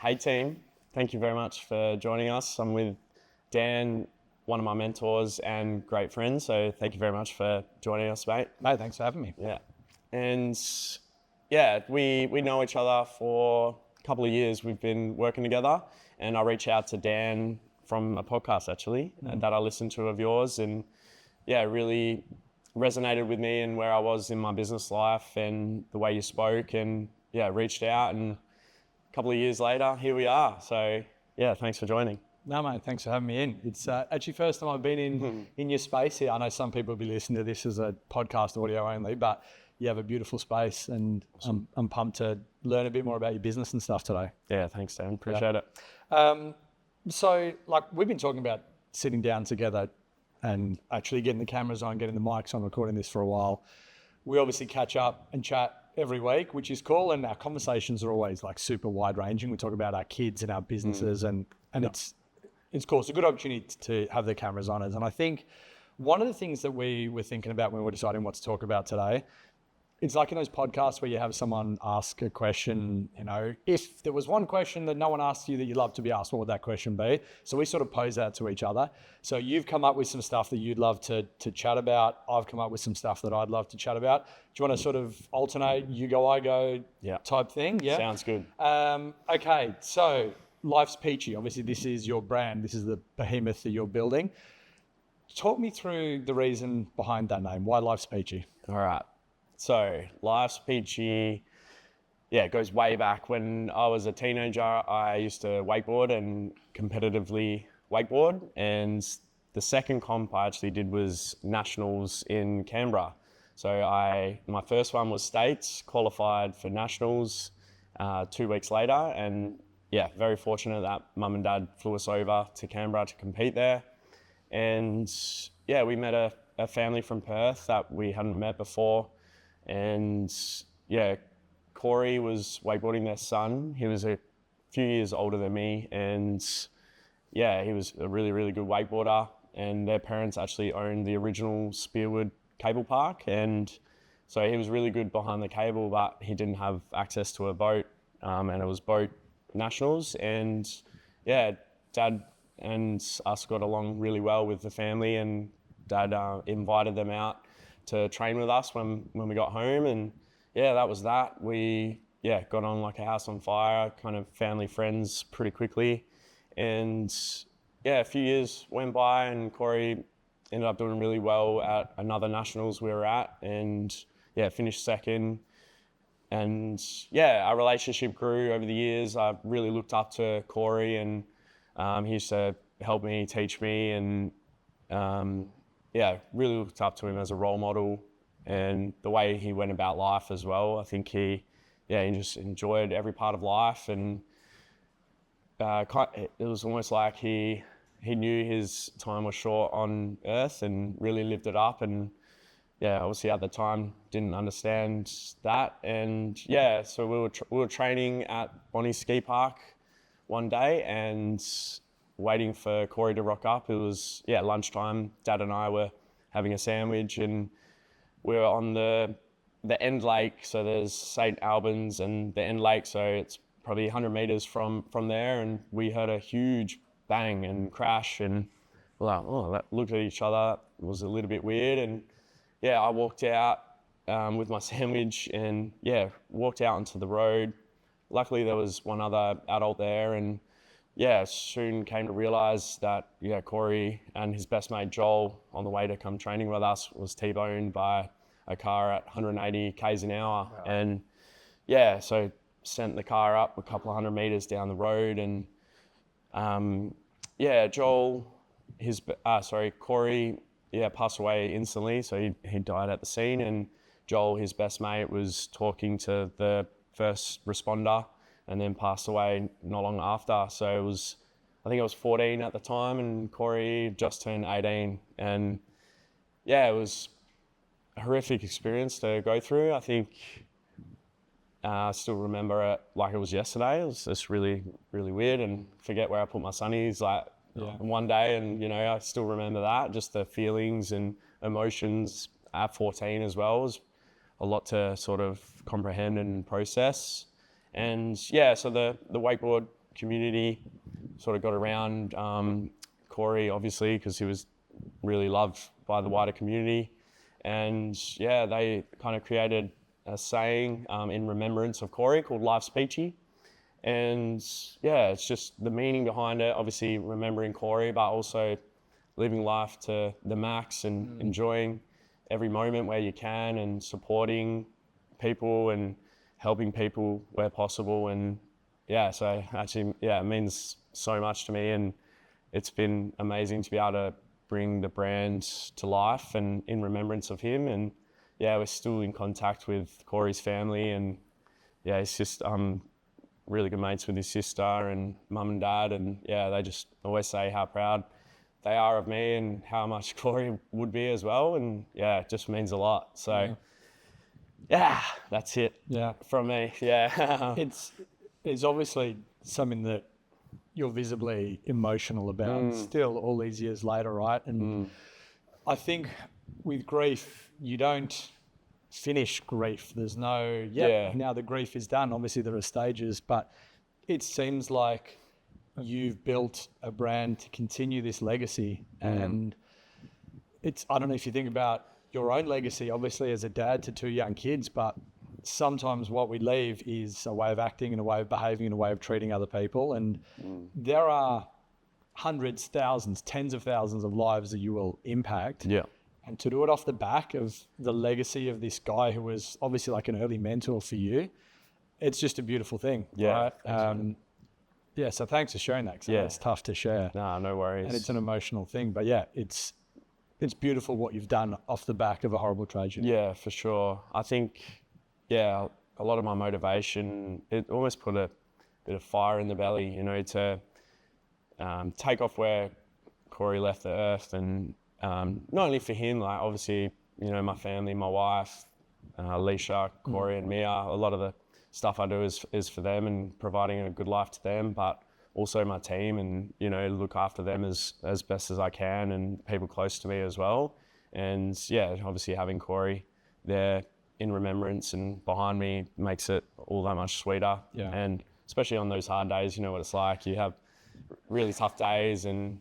Hey team, thank you very much for joining us. I'm with Dan, one of my mentors and great friends. So thank you very much for joining us, mate. Mate, thanks for having me. Yeah. And yeah, we know each other for a couple of years. We've been working together, and I reached out to Dan from a podcast actually that I listened to of yours, and yeah, really resonated with me and where I was in my business life and the way you spoke, and yeah, reached out, and a couple of years later, here we are. So yeah, thanks for joining. No, mate, thanks for having me in. It's actually first time I've been in your space here. I know some people will be listening to this as a podcast audio only, but you have a beautiful space, and I'm pumped to learn a bit more about your business and stuff today. Yeah, thanks, Dan. Appreciate it. So, like, we've been talking about sitting down together and actually getting the cameras on, getting the mics on, recording this for a while. We obviously catch up and chat every week, which is cool, and our conversations are always like super wide ranging. We talk about our kids and our businesses, and it's cool. It's a good opportunity to have the cameras on us. And I think one of the things that we were thinking about when we were deciding what to talk about today, it's like in those podcasts where you have someone ask a question, you know, if there was one question that no one asked you that you'd love to be asked, what would that question be? So we sort of pose that to each other. So you've come up with some stuff that you'd love to chat about. I've come up with some stuff that I'd love to chat about. Do you want to sort of alternate, you go, I go type thing? Yeah. Sounds good. Okay, so Life's Peachy. Obviously, this is your brand. This is the behemoth that you're building. Talk me through the reason behind that name. Why Life's Peachy? All right. So Life's Peachy, yeah, it goes way back. When I was a teenager, I used to wakeboard and competitively wakeboard. And the second comp I actually did was nationals in Canberra. So my first one was states, qualified for nationals 2 weeks later. And yeah, very fortunate that mum and dad flew us over to Canberra to compete there. And yeah, we met a family from Perth that we hadn't met before. And yeah, Corey was wakeboarding their son. He was a few years older than me, and yeah, he was a really, really good wakeboarder. And their parents actually owned the original Spearwood cable park, and so he was really good behind the cable, but he didn't have access to a boat, and it was boat nationals. And yeah, Dad and us got along really well with the family, and Dad invited them out to train with us when we got home, and yeah, that was that. We got on like a house on fire, kind of family friends pretty quickly, and yeah, a few years went by, and Corey ended up doing really well at another nationals we were at, and yeah, finished second. And yeah, our relationship grew over the years. I really looked up to Corey, and he used to help me, teach me, and yeah, really looked up to him as a role model, and the way he went about life as well. I think he just enjoyed every part of life, and it was almost like he knew his time was short on earth and really lived it up. And yeah, obviously at the time didn't understand that. And yeah, so we were training at Bonnie Ski Park one day and waiting for Corey to rock up. It was lunchtime. Dad and I were having a sandwich, and we were on the end lake. So there's St. Albans and the end lake. So it's probably 100 meters from there, and we heard a huge bang and crash, and we're like, looked at each other. It was a little bit weird, and yeah, I walked out with my sandwich, and yeah, walked out onto the road. Luckily, there was one other adult there, and yeah, soon came to realize that Corey and his best mate Joel, on the way to come training with us, was T-boned by a car at 180 k's an hour. Wow. And yeah, so sent the car up a couple of 100 meters down the road, and Corey passed away instantly. So he died at the scene, and Joel, his best mate, was talking to the first responder, and then passed away not long after. So I think I was 14 at the time, and Corey just turned 18. And yeah, it was a horrific experience to go through. I think I still remember it like it was yesterday. It was just really, really weird, and forget where I put my sunnies one day. And, I still remember that, just the feelings and emotions at 14 as well. It was a lot to sort of comprehend and process. And yeah, so the wakeboard community. Sort of got around Corey, obviously, because he was really loved by the wider community. And yeah, they kind of created a saying in remembrance of Corey called Life's Peachy. And yeah, it's just the meaning behind it, obviously remembering Corey, but also living life to the max and enjoying every moment where you can and supporting people and helping people where possible. And yeah, so actually, yeah, it means so much to me, and it's been amazing to be able to bring the brand to life and in remembrance of him. And yeah, we're still in contact with Corey's family, and yeah, it's just really good mates with his sister and mum and dad, and yeah, they just always say how proud they are of me and how much Corey would be as well. And yeah, it just means a lot. So yeah, that's it. Yeah, from me. Yeah. It's obviously something that you're visibly emotional about still all these years later, right? And I think with grief, you don't finish grief. There's no, now the grief is done. Obviously there are stages, but it seems like you've built a brand to continue this legacy. And it's, I don't know if you think about your own legacy, obviously as a dad to two young kids, but sometimes what we leave is a way of acting and a way of behaving and a way of treating other people. And there are hundreds, thousands, tens of thousands of lives that you will impact. Yeah. And to do it off the back of the legacy of this guy who was obviously like an early mentor for you, it's just a beautiful thing. Yeah. Right? Yeah. So thanks for sharing that. 'Cause I know it's tough to share. Nah, no worries. And it's an emotional thing, but yeah, it's beautiful what you've done off the back of a horrible tragedy. Yeah, for sure. I think, yeah, a lot of my motivation, it almost put a bit of fire in the belly, you know, to take off where Corey left the earth. And not only for him, like obviously, you know, my family, my wife, Alicia, Corey and Mia, a lot of the stuff I do is for them and providing a good life to them, but also my team, and, you know, look after them as best as I can, and people close to me as well. And yeah, obviously having Corey there in remembrance and behind me makes it all that much sweeter. Yeah. And especially on those hard days, you know what it's like. You have really tough days and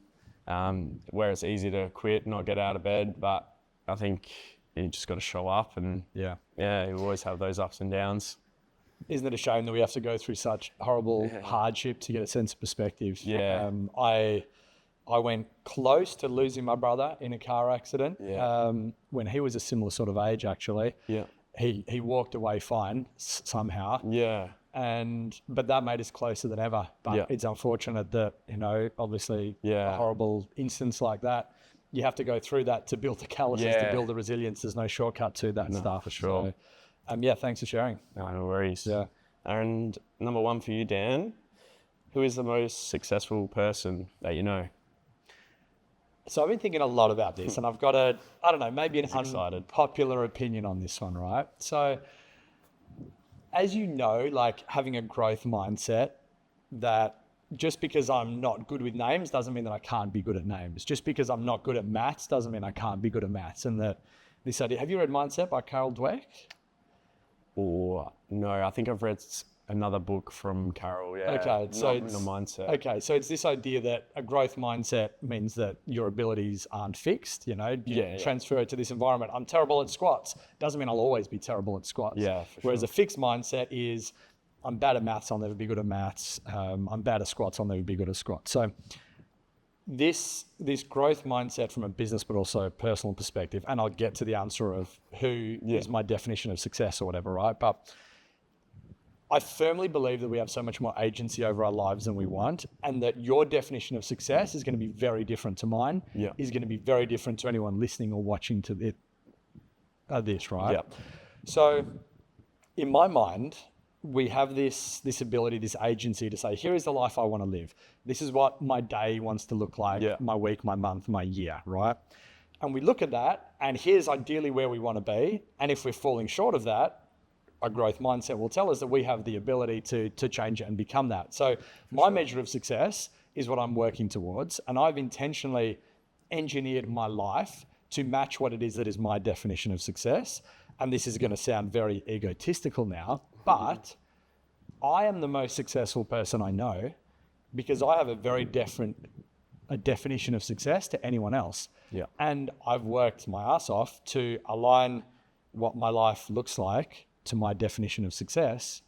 where it's easy to quit, not get out of bed, but I think you just got to show up, and yeah, you always have those ups and downs. Isn't it a shame that we have to go through such horrible hardship to get a sense of perspective? Yeah. I went close to losing my brother in a car accident when he was a similar sort of age, actually. Yeah. He walked away fine somehow. Yeah. But that made us closer than ever. But it's unfortunate that, you know, obviously a horrible instance like that, you have to go through that to build the calluses, to build the resilience. There's no shortcut to that stuff. For sure. So, thanks for sharing. No worries. Yeah. And number one for you, Dan, who is the most successful person that you know? So I've been thinking a lot about this, and I've got maybe an unpopular opinion on this one, right? So as you know, like having a growth mindset, that just because I'm not good with names doesn't mean that I can't be good at names. Just because I'm not good at maths doesn't mean I can't be good at maths. And this idea, have you read Mindset by Carol Dweck? Or no, I think I've read another book from Carol. Yeah. Okay, so it's a mindset. Okay, so it's this idea that a growth mindset means that your abilities aren't fixed. You know, you transfer it to this environment. I'm terrible at squats. Doesn't mean I'll always be terrible at squats. Yeah, for Whereas sure. a fixed mindset is, I'm bad at maths. I'll never be good at maths. I'm bad at squats. I'll never be good at squats. So this growth mindset from a business but also personal perspective, and I'll get to the answer of who is my definition of success or whatever, right? But I firmly believe that we have so much more agency over our lives than we want, and that your definition of success is going to be very different to mine, is going to be very different to anyone listening or watching to this, right? Yeah. So in my mind, we have this ability, this agency to say, here is the life I want to live. This is what my day wants to look like, my week, my month, my year, right? And we look at that, and here's ideally where we want to be. And if we're falling short of that, a growth mindset will tell us that we have the ability to change it and become that. So my measure of success is what I'm working towards. And I've intentionally engineered my life to match what it is that is my definition of success. And this is going to sound very egotistical now, but I am the most successful person I know because I have a very different a definition of success to anyone else. Yeah. And I've worked my ass off to align what my life looks like to my definition of success.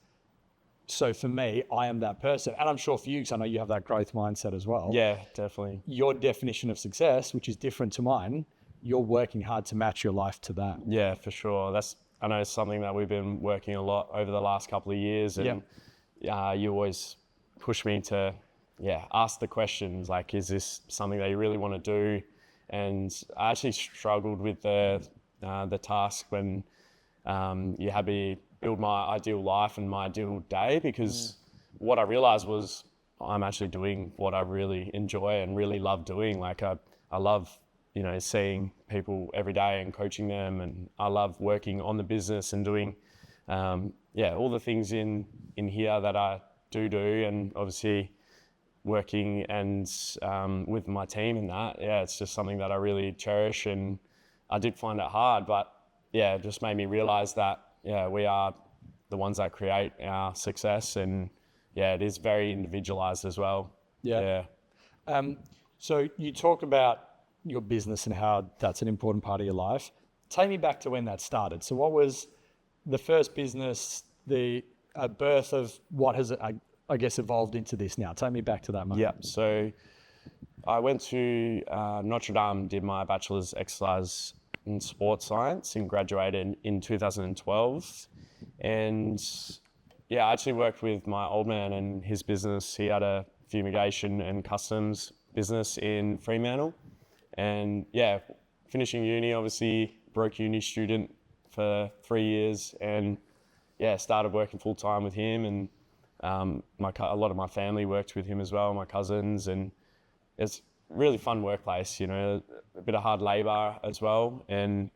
So for me, I am that person. And I'm sure for you, because I know you have that growth mindset as well. Yeah, definitely. Your definition of success, which is different to mine, you're working hard to match your life to that. Yeah, for sure. I know it's something that we've been working a lot over the last couple of years, and you always push me to ask the questions like, is this something that you really want to do? And I actually struggled with the task when you had me build my ideal life and my ideal day, because what I realized was I'm actually doing what I really enjoy and really love doing. Like I love, seeing people every day and coaching them, and I love working on the business and doing, all the things in here that I do, and obviously working and with my team and that. Yeah, it's just something that I really cherish, and I did find it hard, but it just made me realize that we are the ones that create our success, and it is very individualized as well. So you talk about your business and how that's an important part of your life. Take me back to when that started. So what was the first business, the birth of what has, I guess, evolved into this now? Take me back to that moment. Yeah, so I went to Notre Dame, did my bachelor's exercise in sports science, and graduated in 2012. And I actually worked with my old man and his business. He had a fumigation and customs business in Fremantle. And finishing uni, obviously broke uni student for 3 years, and started working full time with him. And a lot of my family worked with him as well, my cousins, and it's a really fun workplace, a bit of hard labor as well. And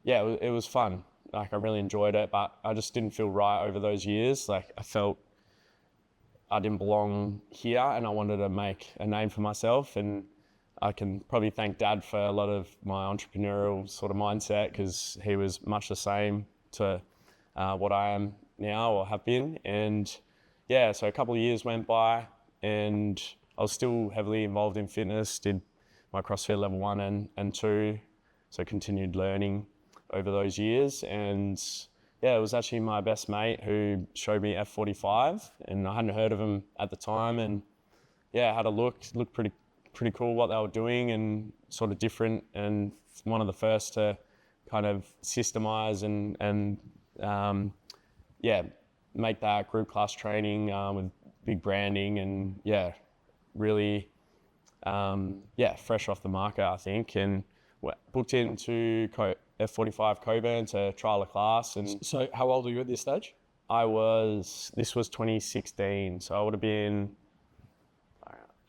it was fun. Like, I really enjoyed it, but I just didn't feel right over those years. Like, I felt I didn't belong here, and I wanted to make a name for myself. And I can probably thank Dad for a lot of my entrepreneurial sort of mindset, because he was much the same to what I am now or have been. And so a couple of years went by, and I was still heavily involved in fitness, did my CrossFit level 1 and 2, so continued learning over those years. And it was actually my best mate who showed me F45, and I hadn't heard of him at the time, and had a look, looked pretty cool what they were doing, and sort of different, and one of the first to kind of systemize and make that group class training with big branding, and really fresh off the market, I think. And booked into F45 Coburn to trial a class. And so how old are you at this stage? This was 2016, so I would have been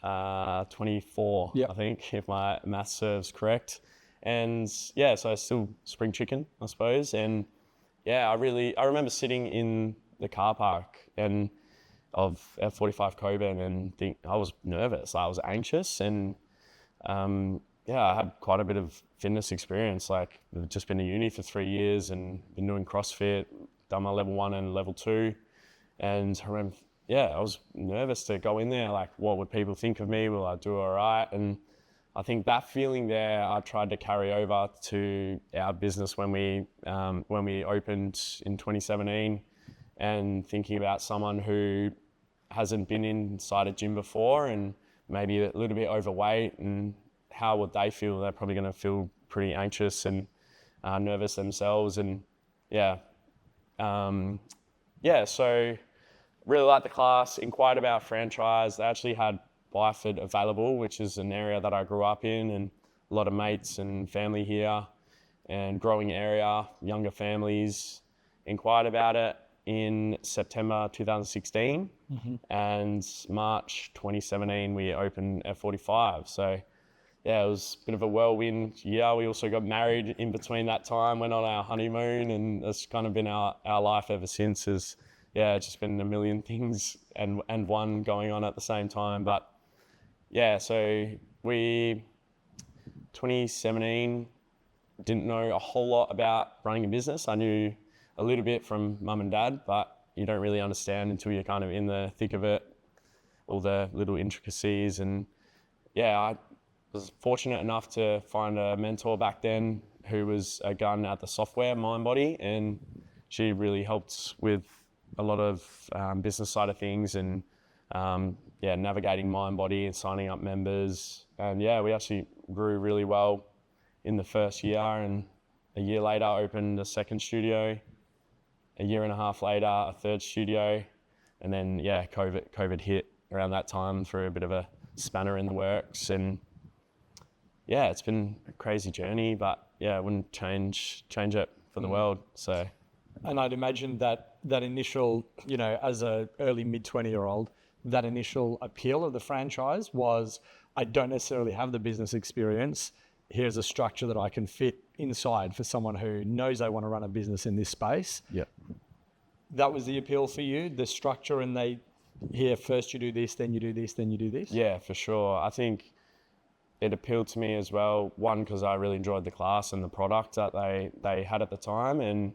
24, I think, if my math serves correct. And so I was still spring chicken, I suppose. And I remember sitting in the car park of F45 Coburn and I was nervous, I was anxious, and I had quite a bit of fitness experience. Like, I've just been to uni for 3 years and been doing CrossFit, done my level 1 and level 2. And I remember, I was nervous to go in there. Like, what would people think of me? Will I do all right? And I think that feeling there, I tried to carry over to our business when we opened in 2017, and thinking about someone who hasn't been inside a gym before and maybe a little bit overweight, and how would they feel? They're probably going to feel pretty anxious and nervous themselves. And so really liked the class, inquired about franchise. They actually had Byford available, which is an area that I grew up in, and a lot of mates and family here, and growing area, younger families. Inquired about it in September 2016, and March 2017 we opened F45. So it was a bit of a whirlwind year. We also got married in between that time, went on our honeymoon, and that's kind of been our life ever since. It's just been a million things and one going on at the same time. But so we 2017 didn't know a whole lot about running a business. I knew a little bit from mum and dad, but you don't really understand until you're kind of in the thick of it all the little intricacies. And yeah, I was fortunate enough to find a mentor back then who was a gun at the software MindBody, and she really helped with a lot of business side of things, and navigating MindBody and signing up members. And yeah, we actually grew really well in the first year, and a year later opened a second studio. A year and a half later, a third studio, and then COVID hit around that time for a bit of a spanner in the works. And yeah, it's been a crazy journey, but yeah, I wouldn't change it for the world. So, and I'd imagine that initial, as a early mid-20-year-old, that initial appeal of the franchise was, I don't necessarily have the business experience. Here's a structure that I can fit inside for someone who knows they want to run a business in this space. Yeah. That was the appeal for you, the structure, and first you do this, then you do this, then you do this? Yeah, for sure. I think it appealed to me as well, one, because I really enjoyed the class and the product that they had at the time, and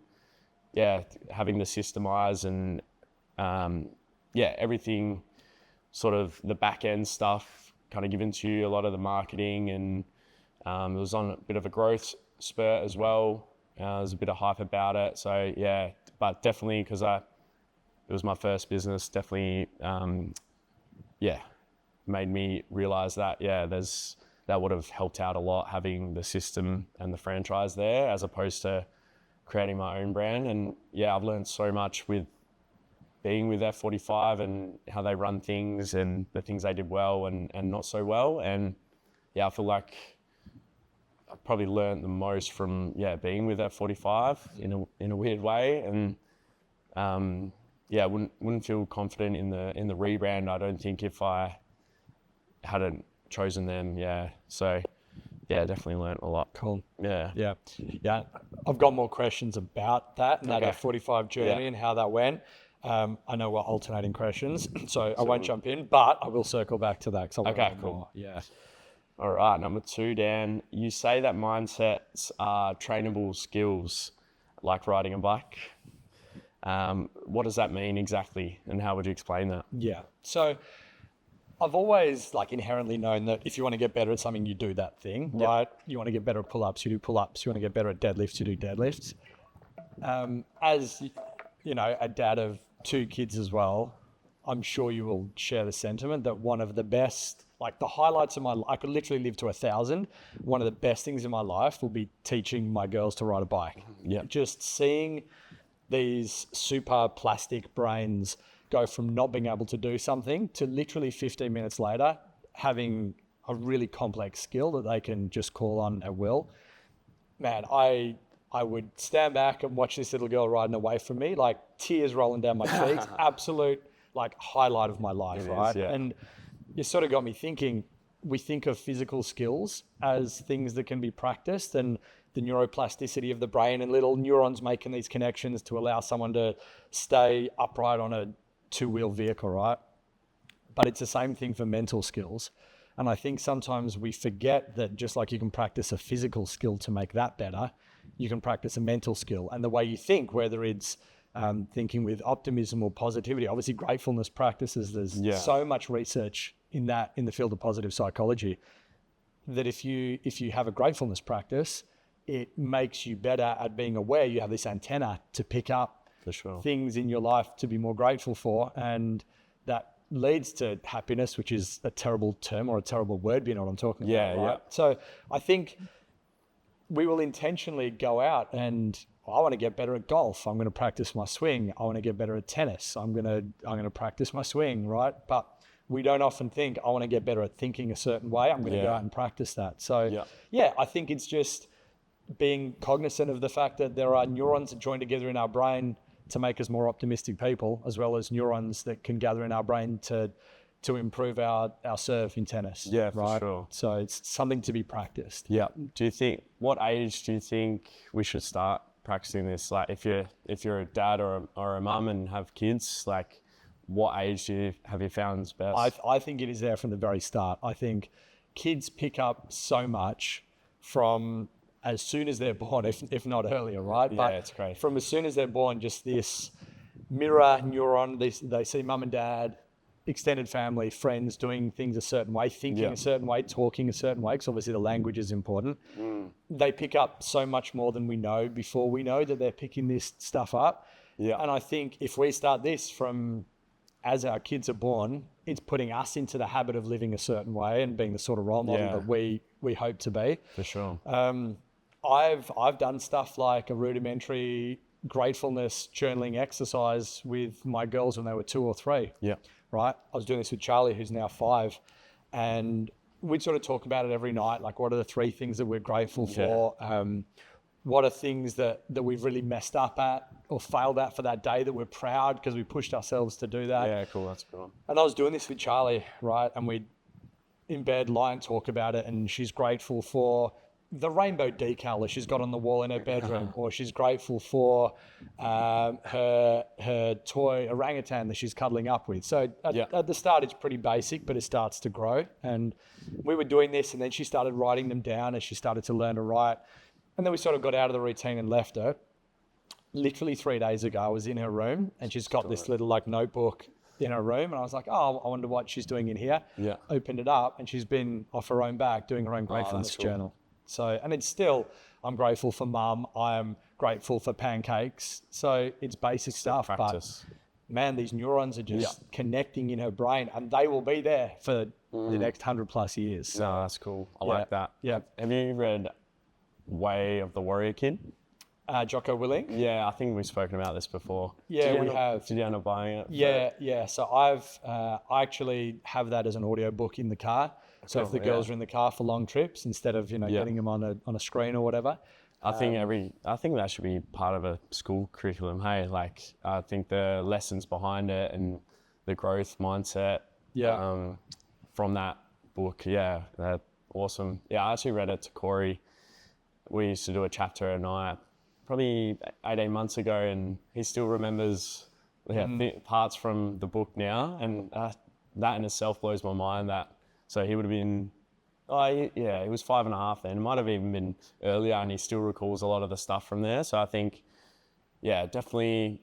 yeah, having the systemize and everything, sort of the back end stuff kind of given to you, a lot of the marketing, and it was on a bit of a growth spurt as well. There's a bit of hype about it. So yeah, but definitely because it was my first business, definitely, made me realize that, that would have helped out a lot, having the system and the franchise there, as opposed to creating my own brand. And yeah, I've learned so much with being with F45 and how they run things and the things they did well and not so well. And yeah, I feel like I probably learned the most from being with F45 in a weird way. And wouldn't feel confident in the rebrand, I don't think, if I hadn't chosen them. So definitely learned a lot. Cool. Yeah. I've got more questions about that and that F45 journey and how that went. I know we're alternating questions, so I won't jump in, but I will circle back to that. Okay, cool. More. Yeah. All right, number 2, Dan. You say that mindsets are trainable skills, like riding a bike. What does that mean exactly, and how would you explain that? Yeah. So I've always inherently known that if you want to get better at something, you do that thing, right? You want to get better at pull-ups, you do pull-ups. You want to get better at deadlifts, you do deadlifts. As a dad of 2 kids as well, I'm sure you will share the sentiment that one of the best, the highlights of I could literally live to 1,000. One of the best things in my life will be teaching my girls to ride a bike. Yeah. Just seeing these super plastic brains go from not being able to do something to literally 15 minutes later having a really complex skill that they can just call on at will. Man, I would stand back and watch this little girl riding away from me, tears rolling down my cheeks. Absolute highlight of my life, right? Yeah. And you sort of got me thinking, we think of physical skills as things that can be practiced, and the neuroplasticity of the brain and little neurons making these connections to allow someone to stay upright on a 2-wheel vehicle, right? But it's the same thing for mental skills. And I think sometimes we forget that just like you can practice a physical skill to make that better, you can practice a mental skill. And the way you think, whether it's thinking with optimism or positivity, obviously gratefulness practices, there's so much research in the field of positive psychology, that if you have a gratefulness practice, it makes you better at being aware. You have this antenna to pick up things in your life to be more grateful for, and that leads to happiness, which is a terrible term or a terrible word, but you know what I'm talking about, right? So I think we will intentionally go out and I want to get better at golf. I'm going to practice my swing. I want to get better at tennis. I'm going to practice my swing, right? But we don't often think, I want to get better at thinking a certain way. I'm going to go out and practice that. So I think it's just being cognizant of the fact that there are neurons that join together in our brain to make us more optimistic people, as well as neurons that can gather in our brain to improve our serve in tennis. Yeah, right? for sure. So it's something to be practiced. Yeah. What age do you think we should start practicing this? If you're a dad or a mum and have kids, what age have you found is best? I think it is there from the very start. I think kids pick up so much from as soon as they're born, if not earlier, right? Yeah, but it's great. From as soon as they're born, just this mirror neuron, they see mum and dad extended family, friends doing things a certain way, thinking a certain way, talking a certain way, because obviously the language is important. They pick up so much more than we know before we know that they're picking this stuff up. Yeah. And I think if we start this from as our kids are born, it's putting us into the habit of living a certain way and being the sort of role model that we hope to be. For sure. I've done stuff like a rudimentary gratefulness journaling exercise with my girls when they were 2 or 3. Yeah. Right. I was doing this with Charlie, who's now 5, and we'd sort of talk about it every night. Like, what are the 3 things that we're grateful for? What are things that we've really messed up at or failed at for that day that we're proud because we pushed ourselves to do that? Yeah, cool. That's cool. And I was doing this with Charlie, right? And we'd in bed lie and talk about it. And she's grateful for the rainbow decal that she's got on the wall in her bedroom, or she's grateful for her toy orangutan that she's cuddling up with. So at the start, it's pretty basic, but it starts to grow. And we were doing this, and then she started writing them down as she started to learn to write. And then we sort of got out of the routine and left her. Literally 3 days ago, I was in her room, and she's got this little like notebook in her room, and I was like, oh, I wonder what she's doing in here. Yeah. Opened it up, and she's been off her own back doing her own gratefulness journal. So, and it's still, I'm grateful for mum. I am grateful for pancakes. So it's basic stuff, practice. but man, these neurons are just connecting in her brain, and they will be there for the next 100+ years. No, that's cool. I like that. Yeah. Have you read Way of the Warrior Kid? Jocko Willink? Yeah, I think we've spoken about this before. Yeah, we have. Did you end up buying it? Yeah. So I actually have that as an audio book in the car. So if the girls are in the car for long trips, instead of getting them on a screen or whatever. I think that should be part of a school curriculum. Hey, like I think the lessons behind it and the growth mindset. From that book, they're awesome. Yeah, I actually read it to Corey. We used to do a chapter a night, probably 18 months ago, and he still remembers parts from the book now, and that in itself blows my mind. So he would have been, he was 5.5 then. It might have even been earlier, and he still recalls a lot of the stuff from there. So I think, definitely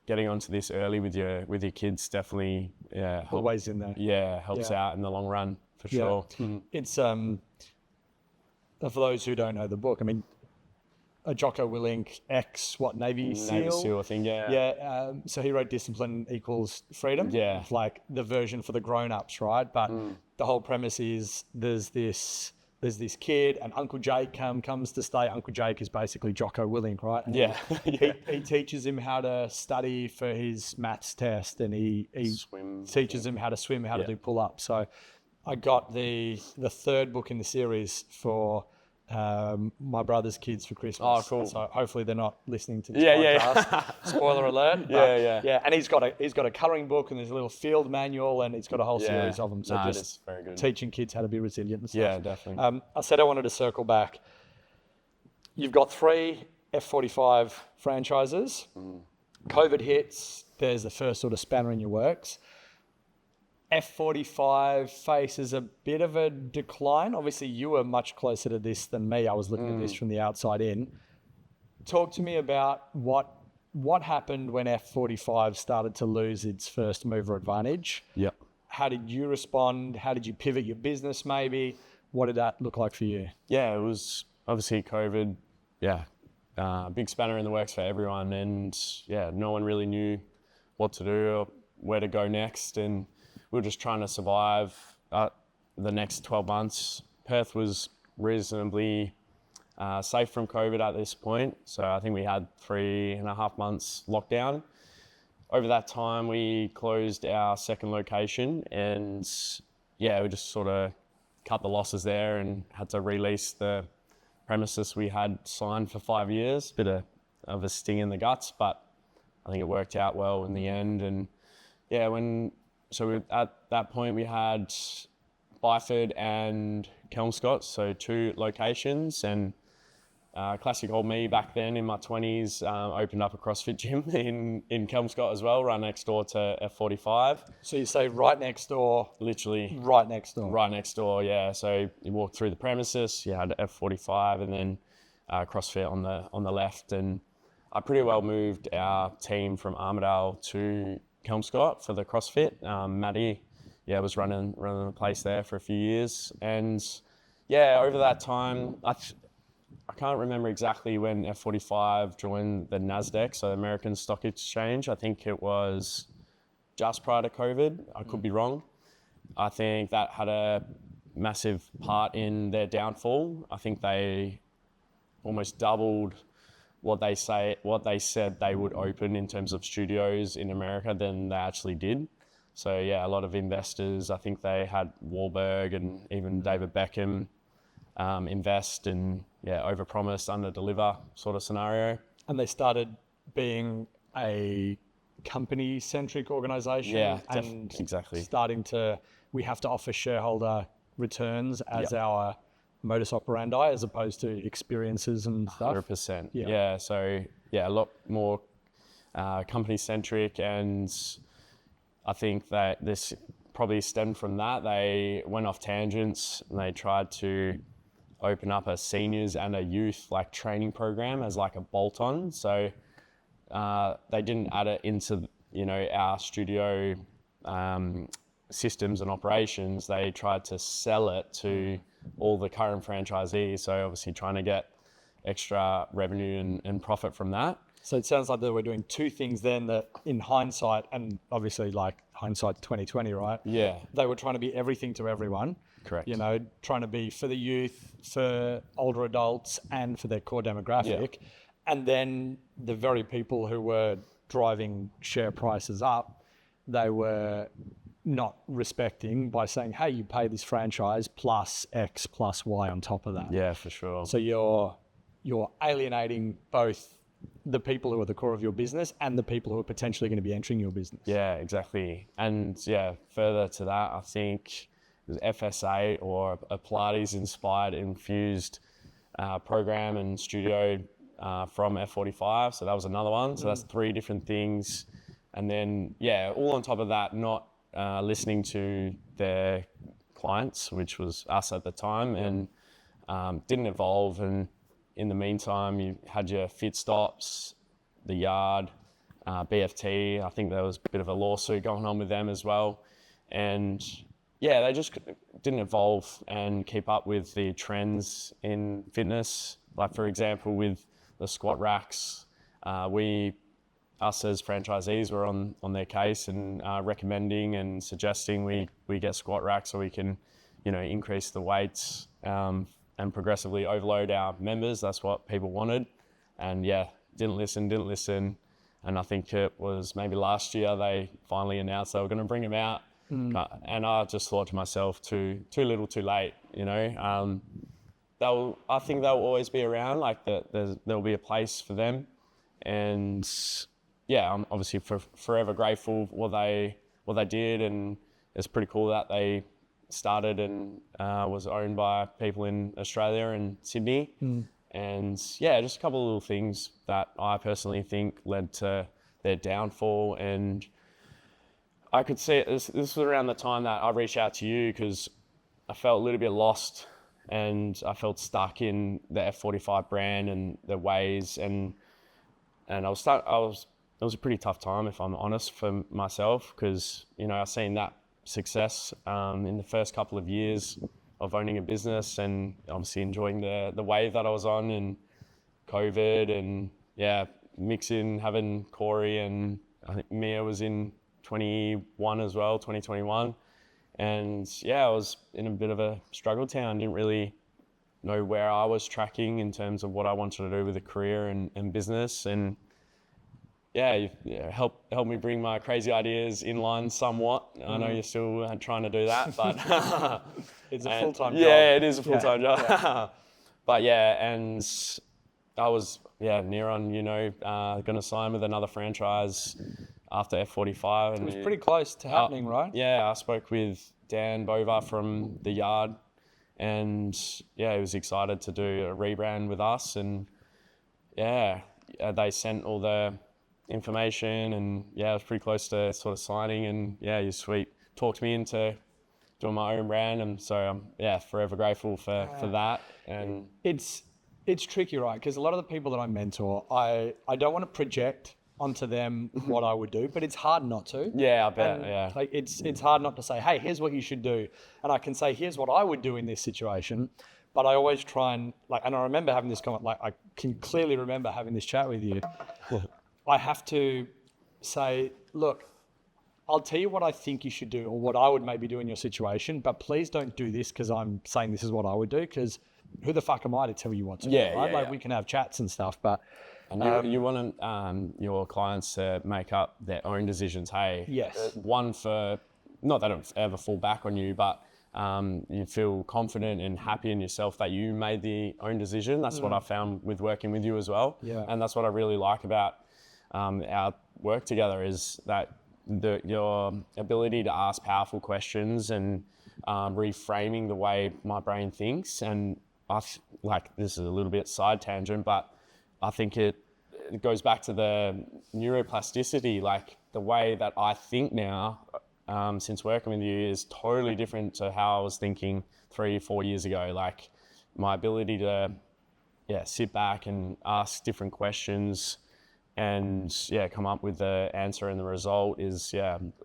getting onto this early with your kids definitely, Always in there. Yeah, helps out in the long run for sure. It's for those who don't know the book, I mean, a Jocko Willink Navy SEAL thing, so he wrote Discipline Equals Freedom. Yeah. Like the version for the grown-ups, right? But the whole premise is there's this kid, and Uncle Jake comes to stay. Uncle Jake is basically Jocko Willink, right? And he teaches him how to study for his maths test, and he teaches him how to swim, how to do pull-ups. So I got the 3rd book in the series for my brother's kids for Christmas. Oh, cool. So hopefully they're not listening to this podcast. Spoiler alert. Yeah. And he's got a colouring book, and there's a little field manual, and he's got a whole series of them. So just very good. Teaching kids how to be resilient and stuff. Yeah, definitely. I said I wanted to circle back. You've got 3 F45 franchises. COVID hits. There's the first sort of spanner in your works. F45 faces a bit of a decline. Obviously, you were much closer to this than me. I was looking at this from the outside in. Talk to me about what happened when F45 started to lose its first mover advantage. Yep. How did you respond? How did you pivot your business maybe? What did that look like for you? Yeah, it was obviously COVID. Yeah, big spanner in the works for everyone. And no one really knew what to do or where to go next. And we were just trying to survive the next 12 months. Perth was reasonably safe from COVID at this point. So I think we had 3.5 months lockdown. Over that time, we closed our second location, and we just sort of cut the losses there and had to release the premises we had signed for 5 years. Bit of a sting in the guts, but I think it worked out well in the end. And at that point, we had Byford and Kelmscott, so 2 locations. And classic old me back then in my 20s, opened up a CrossFit gym in Kelmscott as well, right next door to F45. So you say right next door? Literally. Right next door? Right next door, yeah. So you walk through the premises, you had F45 and then CrossFit on the left. And I pretty well moved our team from Armidale to Kelmscott for the CrossFit. Maddie, was running the place there for a few years. And over that time, I can't remember exactly when F45 joined the NASDAQ, so the American Stock Exchange. I think it was just prior to COVID. I could be wrong. I think that had a massive part in their downfall. I think they almost doubled what they said they would open in terms of studios in America than they actually did. So a lot of investors, I think they had Wahlberg and even David Beckham invest and overpromise, underdeliver sort of scenario. And they started being a company-centric organization. And exactly. We have to offer shareholder returns as our modus operandi as opposed to experiences and stuff. 100%. So a lot more company-centric, and I think that this probably stemmed from that. They went off tangents and they tried to open up a seniors and a youth training program as a bolt-on. So they didn't add it into our studio systems and operations. They tried to sell it to all the current franchisees. So obviously trying to get extra revenue and profit from that. So it sounds like they were doing two things then that in hindsight, and obviously hindsight's 2020, right? Yeah. They were trying to be everything to everyone. Correct. Trying to be for the youth, for older adults, and for their core demographic. Yeah. And then the very people who were driving share prices up, they were not respecting by saying, hey, you pay this franchise plus X plus Y on top of that. Yeah, for sure. So you're alienating both the people who are the core of your business and the people who are potentially going to be entering your business. Yeah, exactly. And further to that, I think it was FSA or a Pilates inspired infused program and studio from F45. So that was another one. So that's three different things. And then, all on top of that, not listening to their clients, which was us at the time, and didn't evolve. And in the meantime, you had your Fit Stops, the Yard, BFT. I think there was a bit of a lawsuit going on with them as well. And they just didn't evolve and keep up with the trends in fitness. Like, for example, with the squat racks, us as franchisees were on their case and recommending and suggesting we get squat racks so we can, increase the weights and progressively overload our members. That's what people wanted. And didn't listen. And I think it was maybe last year they finally announced they were going to bring them out. And I just thought to myself, too little, too late. I think they'll always be around. There'll be a place for them. And I'm obviously forever grateful for what they did, and it's pretty cool that they started and was owned by people in Australia and Sydney. And just a couple of little things that I personally think led to their downfall. And I could see it, this was around the time that I reached out to you because I felt a little bit lost and I felt stuck in the F45 brand and the ways, and it was a pretty tough time, if I'm honest, for myself, because I've seen that success in the first couple of years of owning a business, and obviously enjoying the wave that I was on, and COVID, and mixing, having Corey, and I think Mia was in 2021, and I was in a bit of a struggle town. Didn't really know where I was tracking in terms of what I wanted to do with a career and business, and help me bring my crazy ideas in line somewhat. I know you're still trying to do that, but it's a full-time job. Yeah, it is a full-time job. Yeah. But and I was near on going to sign with another franchise after F45, and it was pretty close to happening, right? I spoke with Dan Bova from the Yard, and he was excited to do a rebrand with us, and they sent all the information, and I was pretty close to sort of signing, and you talked me into doing my own brand, and so I'm forever grateful for that. And it's tricky, right? Because a lot of the people that I mentor, I don't want to project onto them what I would do, but it's hard not to. Yeah, I bet. And, Yeah. like, it's hard not to say, hey, here's what you should do. And I can say, here's what I would do in this situation. But I always try and and I remember having this comment, I can clearly remember having this chat with you. I have to say, look, I'll tell you what I think you should do or what I would maybe do in your situation, but please don't do this because I'm saying this is what I would do, because who the fuck am I to tell you what to do, right? We can have chats and stuff, but... And you want your clients to make up their own decisions. Hey, yes. One for, not that it'll ever fall back on you, but you feel confident and happy in yourself that you made the own decision. That's what I found with working with you as well. Yeah. And that's what I really like about our work together, is that your ability to ask powerful questions and reframing the way my brain thinks. And this is a little bit side tangent, but I think it goes back to the neuroplasticity. Like, the way that I think now, since working with you, is totally different to how I was thinking 3-4 years ago. Like, my ability to sit back and ask different questions and come up with the answer and the result is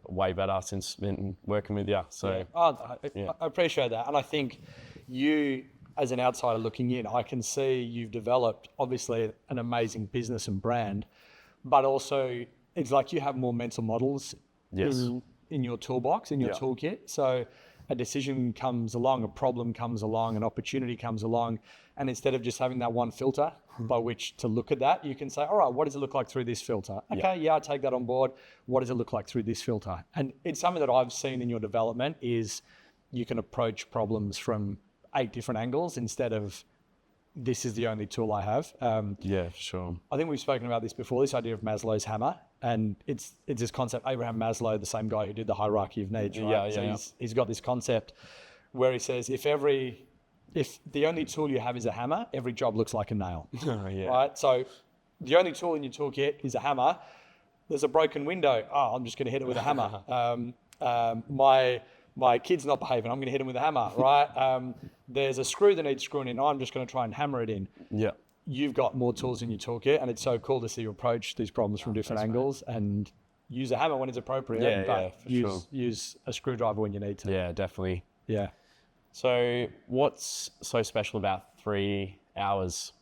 way better since been working with you. So I appreciate that. And I think you, as an outsider looking in, I can see you've developed obviously an amazing business and brand, but also it's like you have more mental models in your toolbox, in your toolkit. So a decision comes along, a problem comes along, an opportunity comes along, and instead of just having that one filter by which to look at that, you can say, all right, what does it look like through this filter? Okay, I take that on board. What does it look like through this filter? And it's something that I've seen in your development is you can approach problems from 8 different angles instead of this is the only tool I have. Yeah, sure. I think we've spoken about this before, this idea of Maslow's hammer. And it's this concept, Abraham Maslow, the same guy who did the hierarchy of needs, right? He's got this concept where he says, if the only tool you have is a hammer, every job looks like a nail, right? So the only tool in your toolkit is a hammer. There's a broken window. Oh, I'm just going to hit it with a hammer. My kid's not behaving. I'm going to hit him with a hammer, right? There's a screw that needs screwing in. I'm just going to try and hammer it in. Yeah. You've got more tools in your toolkit, and it's so cool to see you approach these problems from different angles and use a hammer when it's appropriate, but use a screwdriver when you need to. Yeah, definitely. Yeah. So what's so special about 3 hours?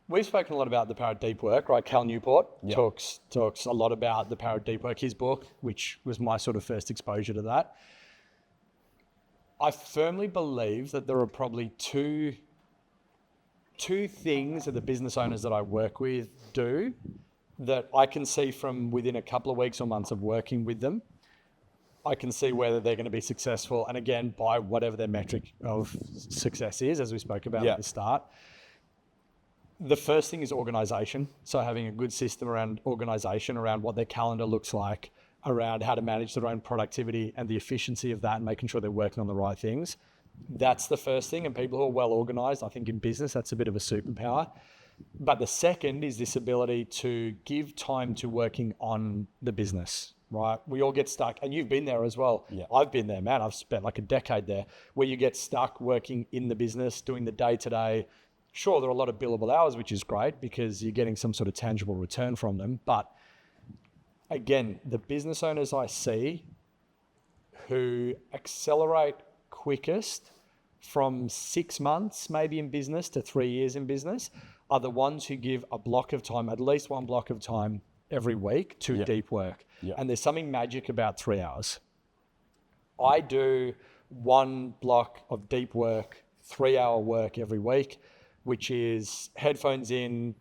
We've spoken a lot about the power of deep work, right? Cal Newport talks a lot about the power of deep work, his book, which was my sort of first exposure to that. I firmly believe that there are probably two things that the business owners that I work with do that I can see from within a couple of weeks or months of working with them. I can see whether they're going to be successful, and again, by whatever their metric of success is, as we spoke about at the start. The first thing is organization. So having a good system around organization, around what their calendar looks like, around how to manage their own productivity and the efficiency of that, and making sure they're working on the right things. That's the first thing. And people who are well organized, I think in business, that's a bit of a superpower. But the second is this ability to give time to working on the business, right? We all get stuck, and you've been there as well. Yeah. I've been there, man. I've spent like a decade there, where you get stuck working in the business, doing the day-to-day. Sure, there are a lot of billable hours, which is great because you're getting some sort of tangible return from them. But again, the business owners I see who accelerate quickest from 6 months maybe in business to 3 years in business are the ones who give a block of time, at least one block of time every week to deep work. And there's something magic about 3 hours. I do one block of deep work, 3 hour work every week, which is headphones in,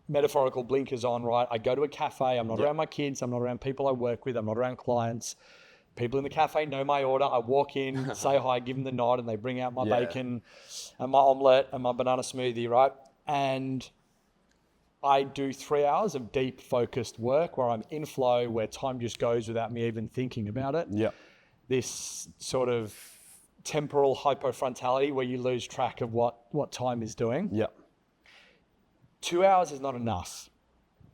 metaphorical blinkers on, right? I go to a cafe. I'm not around my kids. I'm not around people I work with. I'm not around clients. People in the cafe know my order. I walk in, say hi, give them the nod, and they bring out my bacon and my omelette and my banana smoothie, right? And I do 3 hours of deep focused work where I'm in flow, where time just goes without me even thinking about it. Yeah. This sort of temporal hypofrontality where you lose track of what time is doing. Yeah. 2 hours is not enough.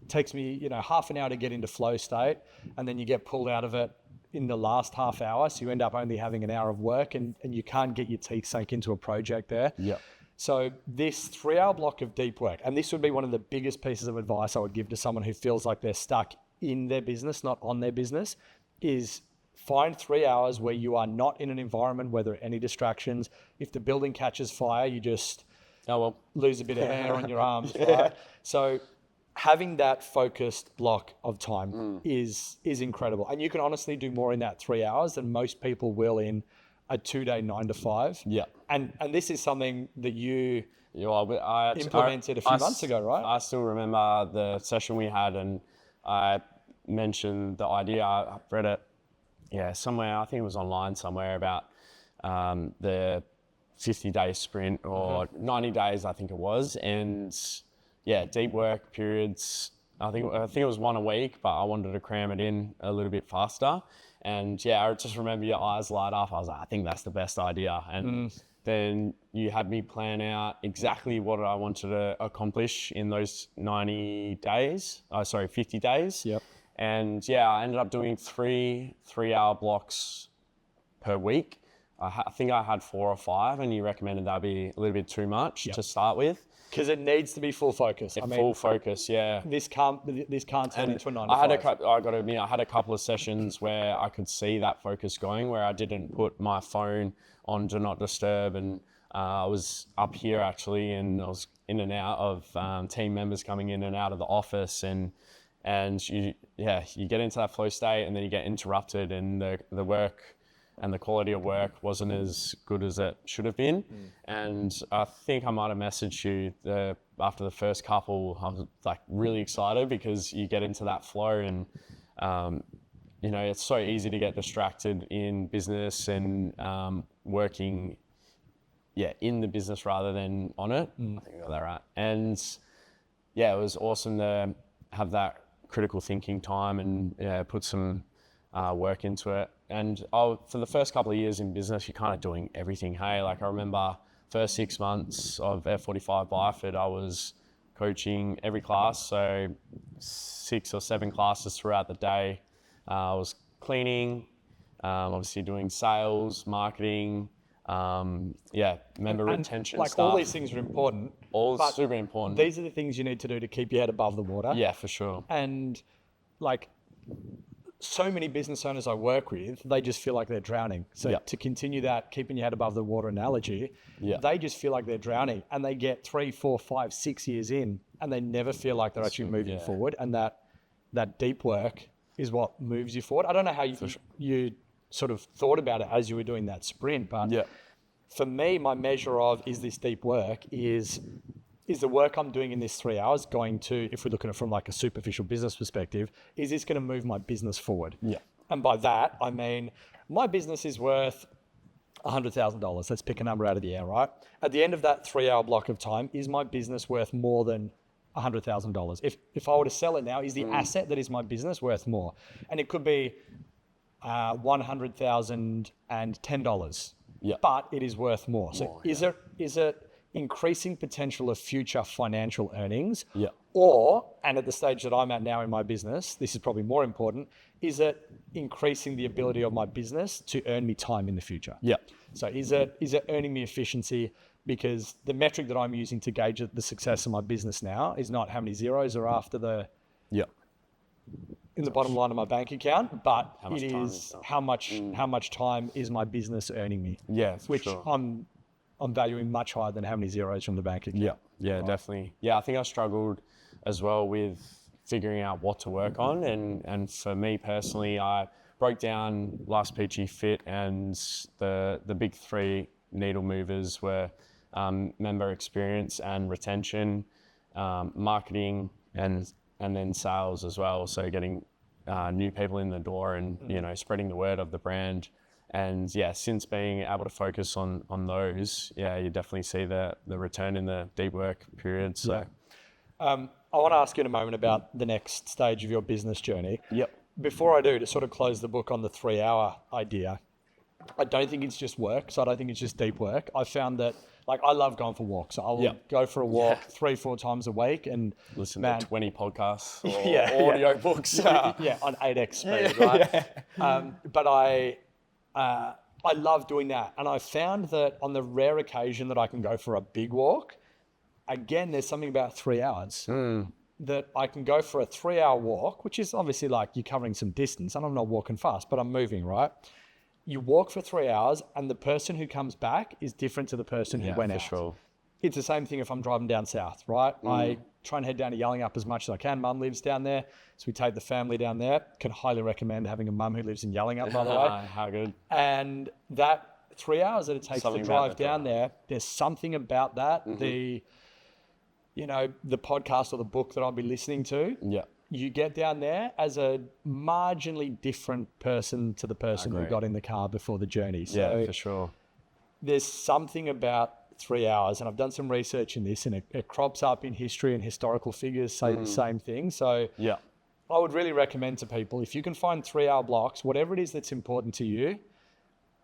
It takes me, half an hour to get into flow state, and then you get pulled out of it in the last half hour. So you end up only having an hour of work, and you can't get your teeth sunk into a project there. Yeah. So this 3-hour block of deep work, and this would be one of the biggest pieces of advice I would give to someone who feels like they're stuck in their business, not on their business, is find 3 hours where you are not in an environment where there are any distractions. If the building catches fire, you just lose a bit of hair on your arms, right? So having that focused block of time is incredible. And you can honestly do more in that 3 hours than most people will in a 2-day 9 to 5. Yeah. And this is something that you I implemented a few months ago, right? I still remember the session we had, and I mentioned the idea. I read it, somewhere. I think it was online somewhere about the 50-day sprint or 90 days, I think it was, and deep work periods. I think it was one a week, but I wanted to cram it in a little bit faster. And I just remember your eyes light up. I was like, I think that's the best idea. And then you had me plan out exactly what I wanted to accomplish in those 50 days. Yep. And I ended up doing 3-hour blocks per week. I think I had 4 or 5, and you recommended that'd be a little bit too much to start with. Because it needs to be full focus. Full focus, yeah. This can't turn into a 9 to 5. I got to admit, I had a couple of sessions where I could see that focus going, where I didn't put my phone on Do Not Disturb, and I was up here actually, and I was in and out of team members coming in and out of the office, and you get into that flow state, and then you get interrupted, and the work and the quality of work wasn't as good as it should have been. And I think I might have messaged you after the first couple. I was like really excited because you get into that flow, and it's so easy to get distracted in business and working in the business rather than on it. I think I got that right. And it was awesome to have that critical thinking time and put some work into it. And for the first couple of years in business, you're kind of doing everything. Hey, like I remember first 6 months of F45 Byford, I was coaching every class. So 6 or 7 classes throughout the day. I was cleaning, obviously doing sales, marketing, member retention like stuff. all these things are important. All super important. These are the things you need to do to keep your head above the water. Yeah, for sure. And like so many business owners I work with, they just feel like they're drowning. So to continue that keeping your head above the water analogy, they just feel like they're drowning, and they get 3, 4, 5, 6 years in, and they never feel like they're actually moving forward. And that deep work is what moves you forward. I don't know how you sort of thought about it as you were doing that sprint, but for me, my measure of is this deep work is the work I'm doing in this 3 hours going to, if we're looking at it from like a superficial business perspective, is this going to move my business forward? Yeah. And by that, I mean, my business is worth $100,000. Let's pick a number out of the air, right? At the end of that 3-hour block of time, is my business worth more than $100,000? If I were to sell it now, is the asset that is my business worth more? And it could be $100,010. Yeah. But it is worth more. So is it increasing potential of future financial earnings? Yeah. Or, and at the stage that I'm at now in my business, this is probably more important, is it increasing the ability of my business to earn me time in the future? Yeah. So is it earning me efficiency? Because the metric that I'm using to gauge the success of my business now is not how many zeros are after in the bottom line of my bank account, but it is how much time is my business earning me? Yeah, which sure. I'm valuing much higher than how many zeros from the bank account. Yeah, right. Definitely. Yeah, I think I struggled as well with figuring out what to work on, and for me personally, I broke down last Peachy Fit, and the big 3 needle movers were member experience and retention, marketing, and then sales as well. So getting new people in the door and spreading the word of the brand. And since being able to focus on those, you definitely see the return in the deep work period. So I want to ask you in a moment about the next stage of your business journey. Yep. Before I do, to sort of close the book on the 3-hour idea, I don't think it's just work. So I don't think it's just deep work. I found that, like, I love going for walks. I'll go for a walk 3-4 times a week and listen to 20 podcasts or audio books. On 8x speed, right? But I I love doing that. And I found that on the rare occasion that I can go for a big walk, again, there's something about 3 hours that I can go for a 3-hour walk, which is obviously like you're covering some distance, and I'm not walking fast, but I'm moving, right? You walk for 3 hours, and the person who comes back is different to the person who went out. Sure. It's the same thing if I'm driving down south, right? I try and head down to Yallingup as much as I can. Mum lives down there, so we take the family down there. Can highly recommend having a mum who lives in Yallingup, by the way. How good. And that 3 hours that it takes Something to about drive that down there, there's something about that. The podcast or the book that I'll be listening to. Yeah. You get down there as a marginally different person to the person who got in the car before the journey. So Yeah, for sure. there's something about 3 hours, and I've done some research in this, and it crops up in history, and historical figures say the same thing. So Yeah. I would really recommend to people, if you can find 3-hour blocks, whatever it is that's important to you,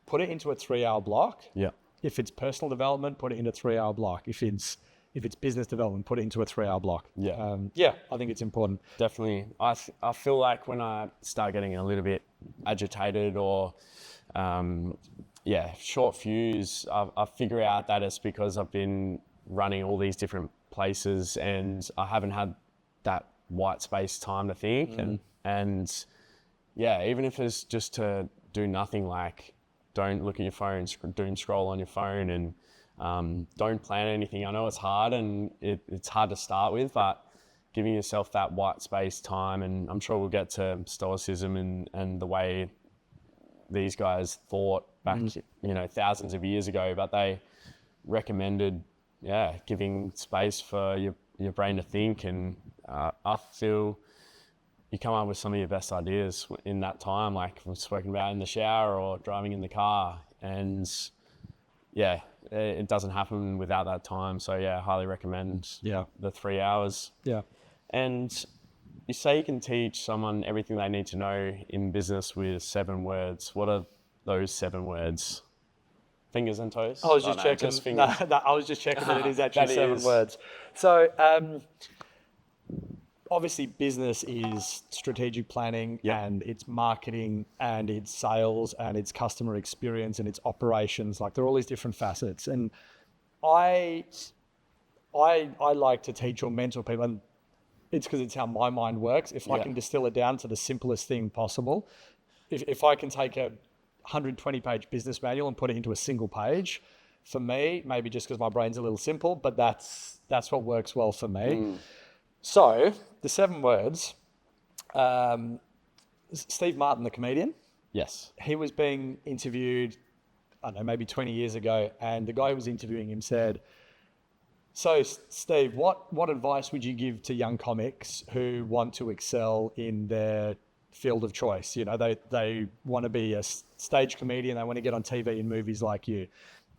put it into a 3-hour block. Yeah. If it's personal development, put it into a 3-hour block. If it's business development, put it into a 3-hour block. Yeah. I think it's important. Definitely. I feel like when I start getting a little bit agitated or, short fuse, I figure out that it's because I've been running all these different places and I haven't had that white space time to think. And even if it's just to do nothing, like don't look at your phone, doom scroll on your phone, and don't plan anything. I know it's hard and it's hard to start with, but giving yourself that white space time, and I'm sure we'll get to Stoicism and the way these guys thought back, thousands of years ago, but they recommended, giving space for your brain to think. And I feel you come up with some of your best ideas in that time, like we've spoken about in the shower or driving in the car. And it doesn't happen without that time. So I highly recommend the 3 hours. Yeah. And you say you can teach someone everything they need to know in business with 7 words. What are those 7 words? Fingers and toes? I was just checking. I was just checking that it is actually 7 words. So obviously business is strategic planning, and it's marketing, and it's sales, and it's customer experience, and it's operations. Like they're all these different facets. And I like to teach or mentor people, and it's because it's how my mind works. If I can distill it down to the simplest thing possible, if I can take a 120-page business manual and put it into a single page, for me, maybe just because my brain's a little simple, but that's what works well for me. So the 7 words, Steve Martin, the comedian. Yes. He was being interviewed, I don't know, maybe 20 years ago. And the guy who was interviewing him said, so Steve, what advice would you give to young comics who want to excel in their field of choice? They want to be a stage comedian. They want to get on TV and movies like you.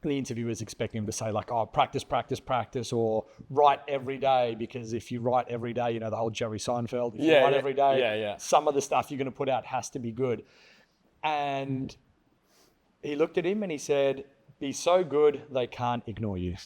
The interviewer's expecting him to say like, practice, practice, practice, or write every day, because if you write every day, the whole Jerry Seinfeld, if you write every day, some of the stuff you're going to put out has to be good. And he looked at him and he said, be so good they can't ignore you.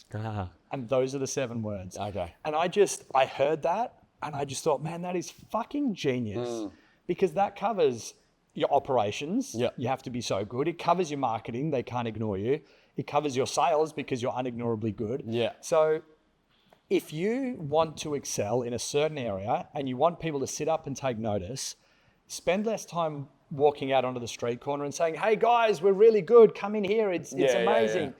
And those are the 7 words. Okay. And I heard that and I just thought, man, that is fucking genius, because that covers your operations. You have to be so good. It covers your marketing. They can't ignore you. It covers your sales because you're unignorably good. Yeah. So if you want to excel in a certain area and you want people to sit up and take notice, spend less time walking out onto the street corner and saying, hey guys, we're really good. Come in here. It's amazing.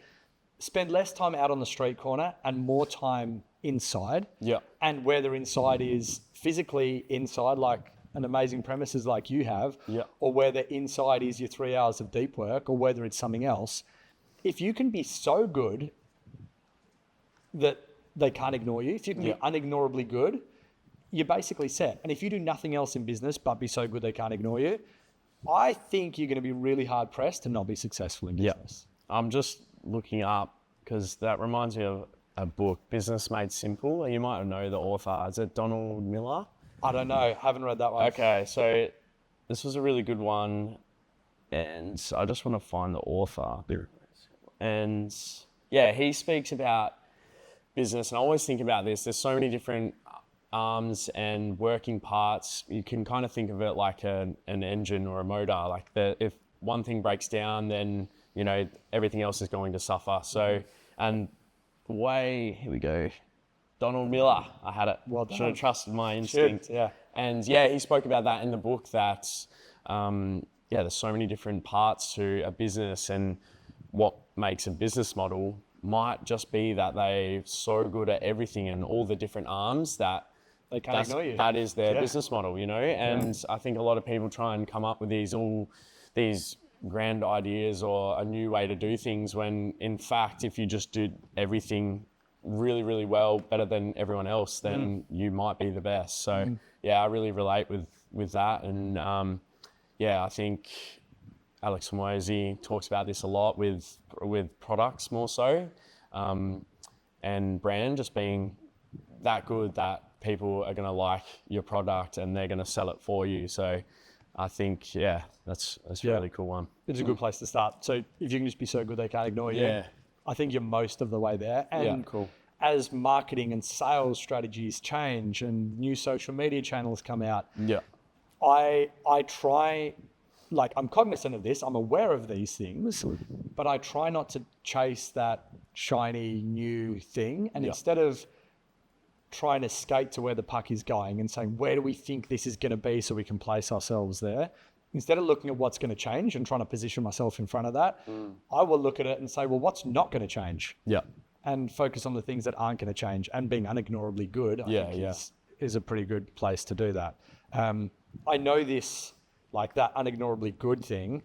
Spend less time out on the street corner and more time inside. Yeah. And whether inside is physically inside, like an amazing premises like you have, or whether inside is your 3 hours of deep work, or whether it's something else. If you can be so good that they can't ignore you, if you can be unignorably good, you're basically set. And if you do nothing else in business but be so good they can't ignore you, I think you're going to be really hard pressed to not be successful in business. I'm just looking up, because that reminds me of a book, Business Made Simple. You might know the author. Is it Donald Miller? I don't know. Haven't read that one. Okay, so this was a really good one, and I just want to find the author. And he speaks about business, and I always think about this. There's so many different arms and working parts. You can kind of think of it like an engine or a motor. Like if one thing breaks down, then you know, everything else is going to suffer. So, and here we go. Donald Miller, I had it. Well done. Should have trusted my instinct. Yeah. And yeah, he spoke about that in the book that, there's so many different parts to a business, and what makes a business model might just be that they're so good at everything and all the different arms that They can't ignore you. that is their Yeah. business model, you know? And I think a lot of people try and come up with these grand ideas or a new way to do things, when in fact, if you just did everything really, really well, better than everyone else, then you might be the best. So yeah, I really relate with that. And I think Alex Hormozy talks about this a lot with products more so, and brand just being that good that people are going to like your product and they're going to sell it for you. So I think, that's a really cool one. It's a good place to start. So if you can just be so good they can't ignore you, Yeah. I think you're most of the way there. And cool. as marketing and sales strategies change and new social media channels come out, I try, like, I'm cognizant of this, I'm aware of these things, but I try not to chase that shiny new thing. And instead of trying to skate to where the puck is going and saying, where do we think this is going to be so we can place ourselves there? Instead of looking at what's going to change and trying to position myself in front of that, I will look at it and say, well, what's not going to change? Yeah. And focus on the things that aren't going to change, and being unignorably good, I think is a pretty good place to do that. I know this, like that unignorably good thing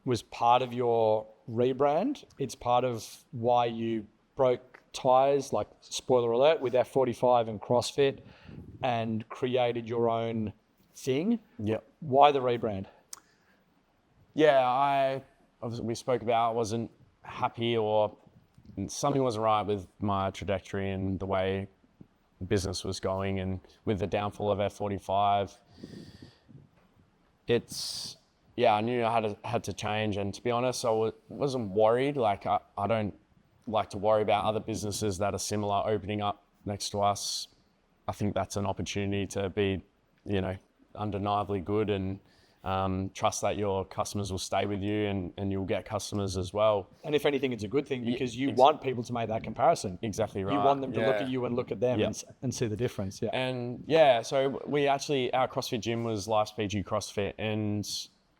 was part of your rebrand. It's part of why you broke tires, like spoiler alert, with F45 and CrossFit, and created your own thing. Yep. Why the rebrand? Yeah, we spoke about I wasn't happy, or something wasn't right with my trajectory and the way business was going, and with the downfall of F45, I knew I had to change. And to be honest, I wasn't worried. Like I don't like to worry about other businesses that are similar opening up next to us. I think that's an opportunity to be, undeniably good, and trust that your customers will stay with you, and you'll get customers as well. And if anything, it's a good thing, because you want people to make that comparison. Exactly right. You want them to look at you and look at them and see the difference. Yeah. And so our CrossFit gym was Life's Peachy CrossFit, and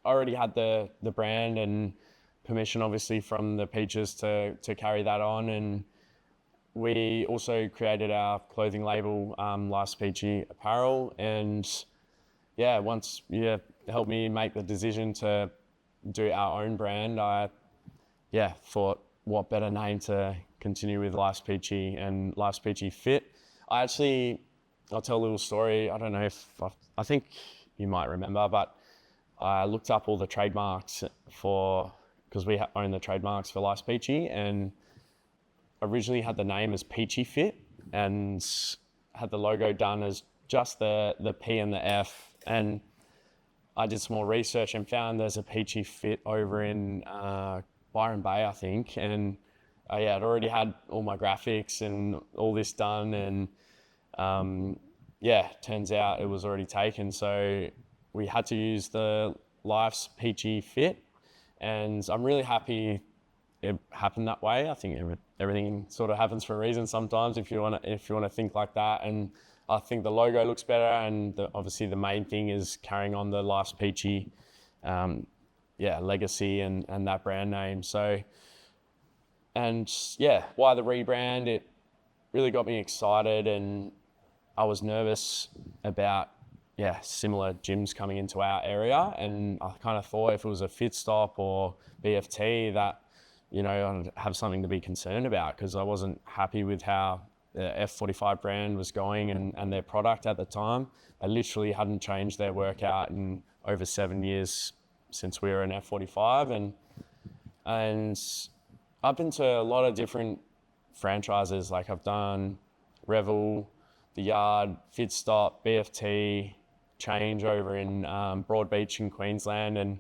I already had the brand and permission, obviously, from the Peaches to carry that on. And we also created our clothing label, Life's Peachy Apparel. And once you helped me make the decision to do our own brand, I thought, what better name to continue with Life's Peachy and Life's Peachy Fit. I'll tell a little story. I don't know I think you might remember, but I looked up all the trademarks because we own the trademarks for Life's Peachy, and originally had the name as Peachy Fit and had the logo done as just the P and the F. And I did some more research and found there's a Peachy Fit over in Byron Bay, I think. And I'd already had all my graphics and all this done. And turns out it was already taken. So we had to use the Life's Peachy Fit. And I'm really happy it happened that way. I think everything sort of happens for a reason sometimes, if you want to think like that. And I think the logo looks better, and obviously the main thing is carrying on the Life's Peachy legacy and that brand name. So, why the rebrand? It really got me excited, and I was nervous about similar gyms coming into our area, and I kind of thought if it was a Fit Stop or BFT that I'd have something to be concerned about, because I wasn't happy with how the F45 brand was going and their product at the time. They literally hadn't changed their workout in over 7 years since we were in F45. And I've been to a lot of different franchises. Like I've done Revel, The Yard, Fit Stop, BFT, Change over in Broadbeach in Queensland. And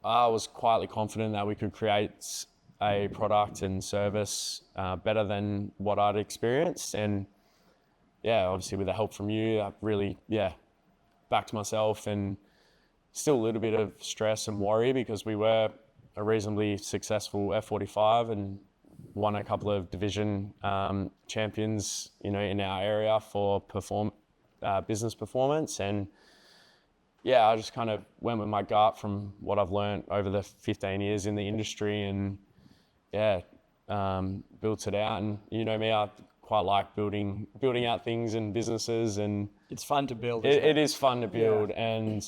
I was quietly confident that we could create a product and service better than what I'd experienced. And obviously with the help from you, I really backed myself, and still a little bit of stress and worry because we were a reasonably successful F45 and won a couple of division champions, in our area for business performance. And yeah, I just kind of went with my gut from what I've learned over the 15 years in the industry, and built it out. And me, I quite like building out things and businesses, and It's fun to build. it is fun to build. And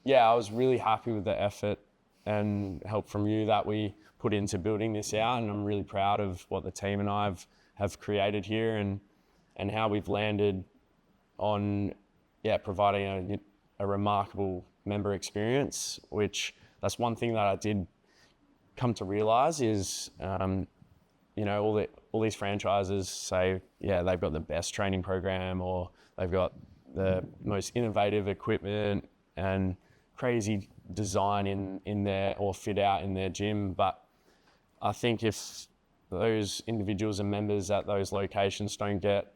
I was really happy with the effort and help from you that we put into building this out. And I'm really proud of what the team and I have created here, and how we've landed on providing a remarkable member experience, which that's one thing that I did come to realize is, all these franchises say, they've got the best training program, or they've got the most innovative equipment and crazy design in their, or fit out in their gym. But I think if those individuals and members at those locations don't get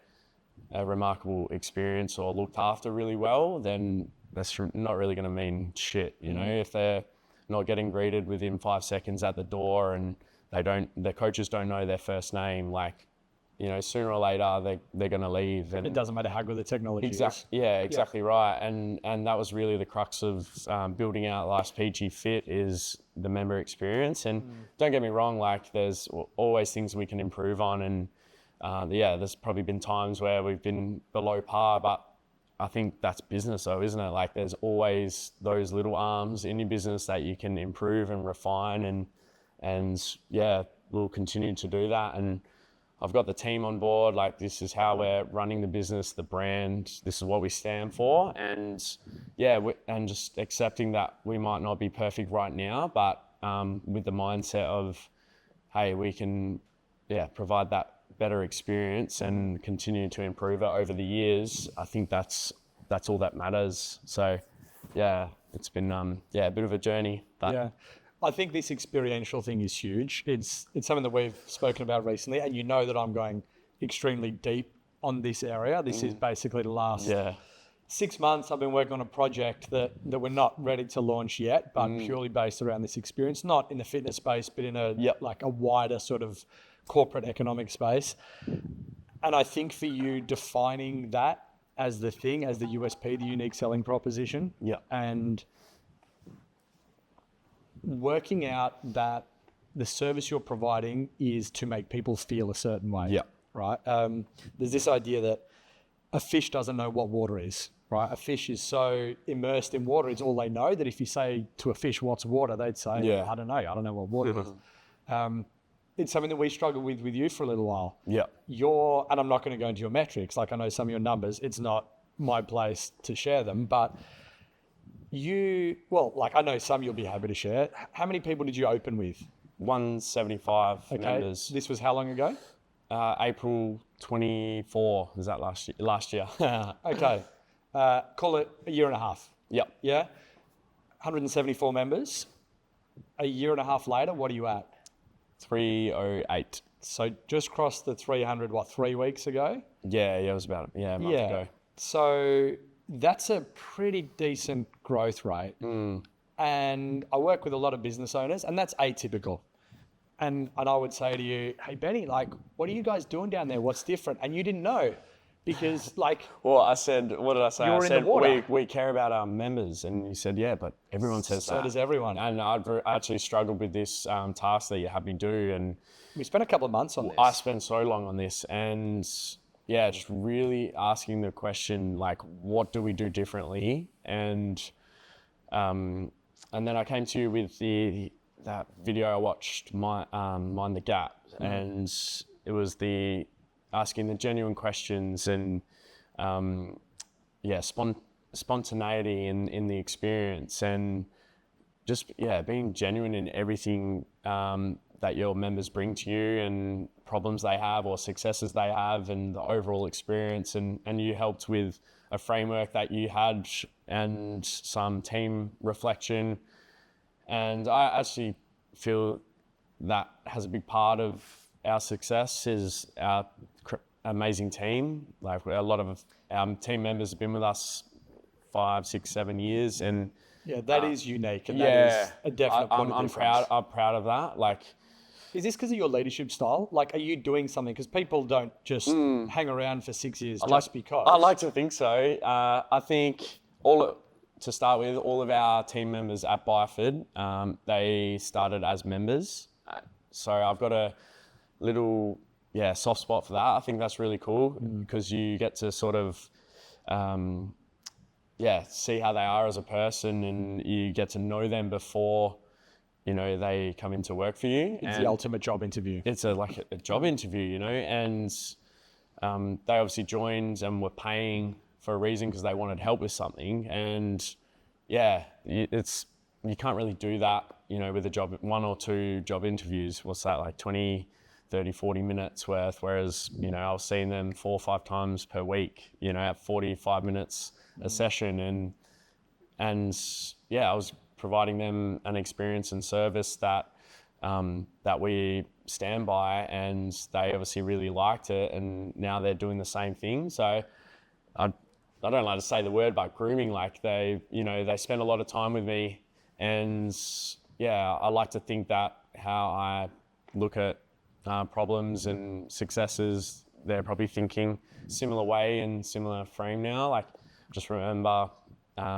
a remarkable experience or looked after really well, then that's not really going to mean shit. If they're not getting greeted within 5 seconds at the door, and their coaches don't know their first name, sooner or later they're going to leave. And it doesn't matter how good the technology is. Yeah, exactly right. And that was really the crux of building out Life's Peachy Fit, is the member experience. And don't get me wrong, there's always things we can improve on. And there's probably been times where we've been below par, but I think that's business though, isn't it? There's always those little arms in your business that you can improve and refine, and we'll continue to do that. And I've got the team on board. This is how we're running the business, the brand. This is what we stand for, and and just accepting that we might not be perfect right now, but with the mindset of, hey, we can provide that better experience and continue to improve it over the years. I think that's all that matters. So it's been a bit of a journey, but I think this experiential thing is huge. It's something that we've spoken about recently, and that I'm going extremely deep on this area. This is basically the last 6 months. I've been working on a project that we're not ready to launch yet, but purely based around this experience, not in the fitness space, but in a wider sort of corporate economic space. And I think for you, defining that as the thing, as the USP, the unique selling proposition, and working out that the service you're providing is to make people feel a certain way, right? There's this idea that a fish doesn't know what water is, right? A fish is so immersed in water, it's all they know, that if you say to a fish, what's water? They'd say, I don't know what water is. It's something that we struggled with you for a little while. And I'm not going to go into your metrics. I know some of your numbers. It's not my place to share them, but I know some you'll be happy to share. How many people did you open with? 175 members. This was how long ago? April 24. Was that last year? Okay. Call it a year and a half. Yeah. 174 members. A year and a half later, what are you at? 308. So just crossed the 300, 3 weeks ago? Yeah, it was about a month ago. So that's a pretty decent growth rate. And I work with a lot of business owners, and that's atypical. And I would say to you, hey, Benny, what are you guys doing down there? What's different? And you didn't know. Because well, I said, what did I say? I said, we care about our members. And you said, yeah, but everyone says that. So does everyone. And I actually struggled with this task that you had me do. And we spent a couple of months on this. I spent so long on this, and just really asking the question, what do we do differently? And then I came to you with that video I watched, Mind the Gap. And it was asking the genuine questions, and spontaneity in the experience, and just being genuine in everything that your members bring to you, and problems they have or successes they have, and the overall experience. And you helped with a framework that you had and some team reflection. And I actually feel that has a big part of our success is our amazing team. A lot of our team members have been with us 5, 6, 7 years, and Yeah, that is unique, and Yeah, that is a definite point of I'm difference. proud of that. Like, Is this because of your leadership style? Like, are you doing something? Because people don't just hang around for 6 years just because. I like to think so. I think to start with, all of our team members at Byford, they started as members. So I've got a little, soft spot for that. I think that's really cool because you get to sort of, see how they are as a person, and you get to know them before, they come into work for you. It's the ultimate job interview. It's like a job interview, and they obviously joined and were paying for a reason because they wanted help with something. And you can't really do that, with a job, 1 or 2 job interviews. What's that, like 20, 30, 40 minutes worth? Whereas, I was seeing them 4 or 5 times per week, at 45 minutes a session. And I was providing them an experience and service that we stand by, and they obviously really liked it, and now they're doing the same thing. So I don't like to say the word, but grooming, like they spend a lot of time with me, and I like to think that how I look at problems and successes, they're probably thinking similar way and similar frame now. Like, just remember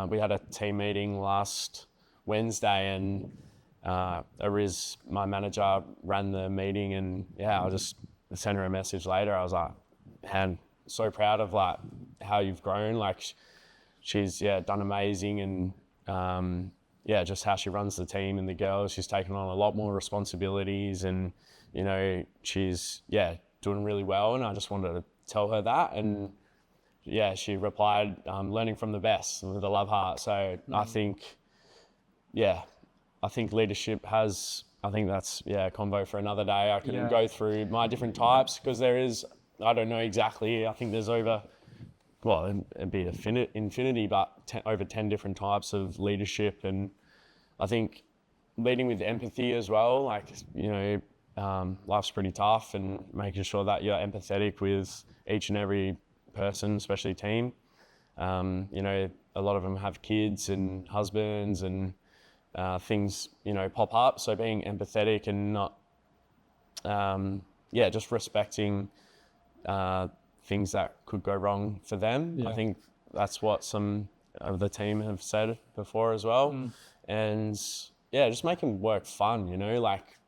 we had a team meeting last Wednesday, and Ariz, my manager, ran the meeting, and I just sent her a message later. I was like, man, so proud of like how you've grown. Like, she's done amazing, and just how she runs the team and the girls. She's taken on a lot more responsibilities, and she's doing really well. And I just wanted to tell her that, and she replied, learning from the best with a love heart. So I think leadership has, I think that's a convo for another day. I can go through my different types, because there is, I don't know exactly, I think there's over, well, it'd be infinity, but over 10 different types of leadership. And I think leading with empathy as well, like, life's pretty tough, and making sure that you're empathetic with each and every person, especially team. A lot of them have kids and husbands, and things, pop up. So being empathetic and not, just respecting things that could go wrong for them. I think that's what some of the team have said before as well. And just making work fun, like,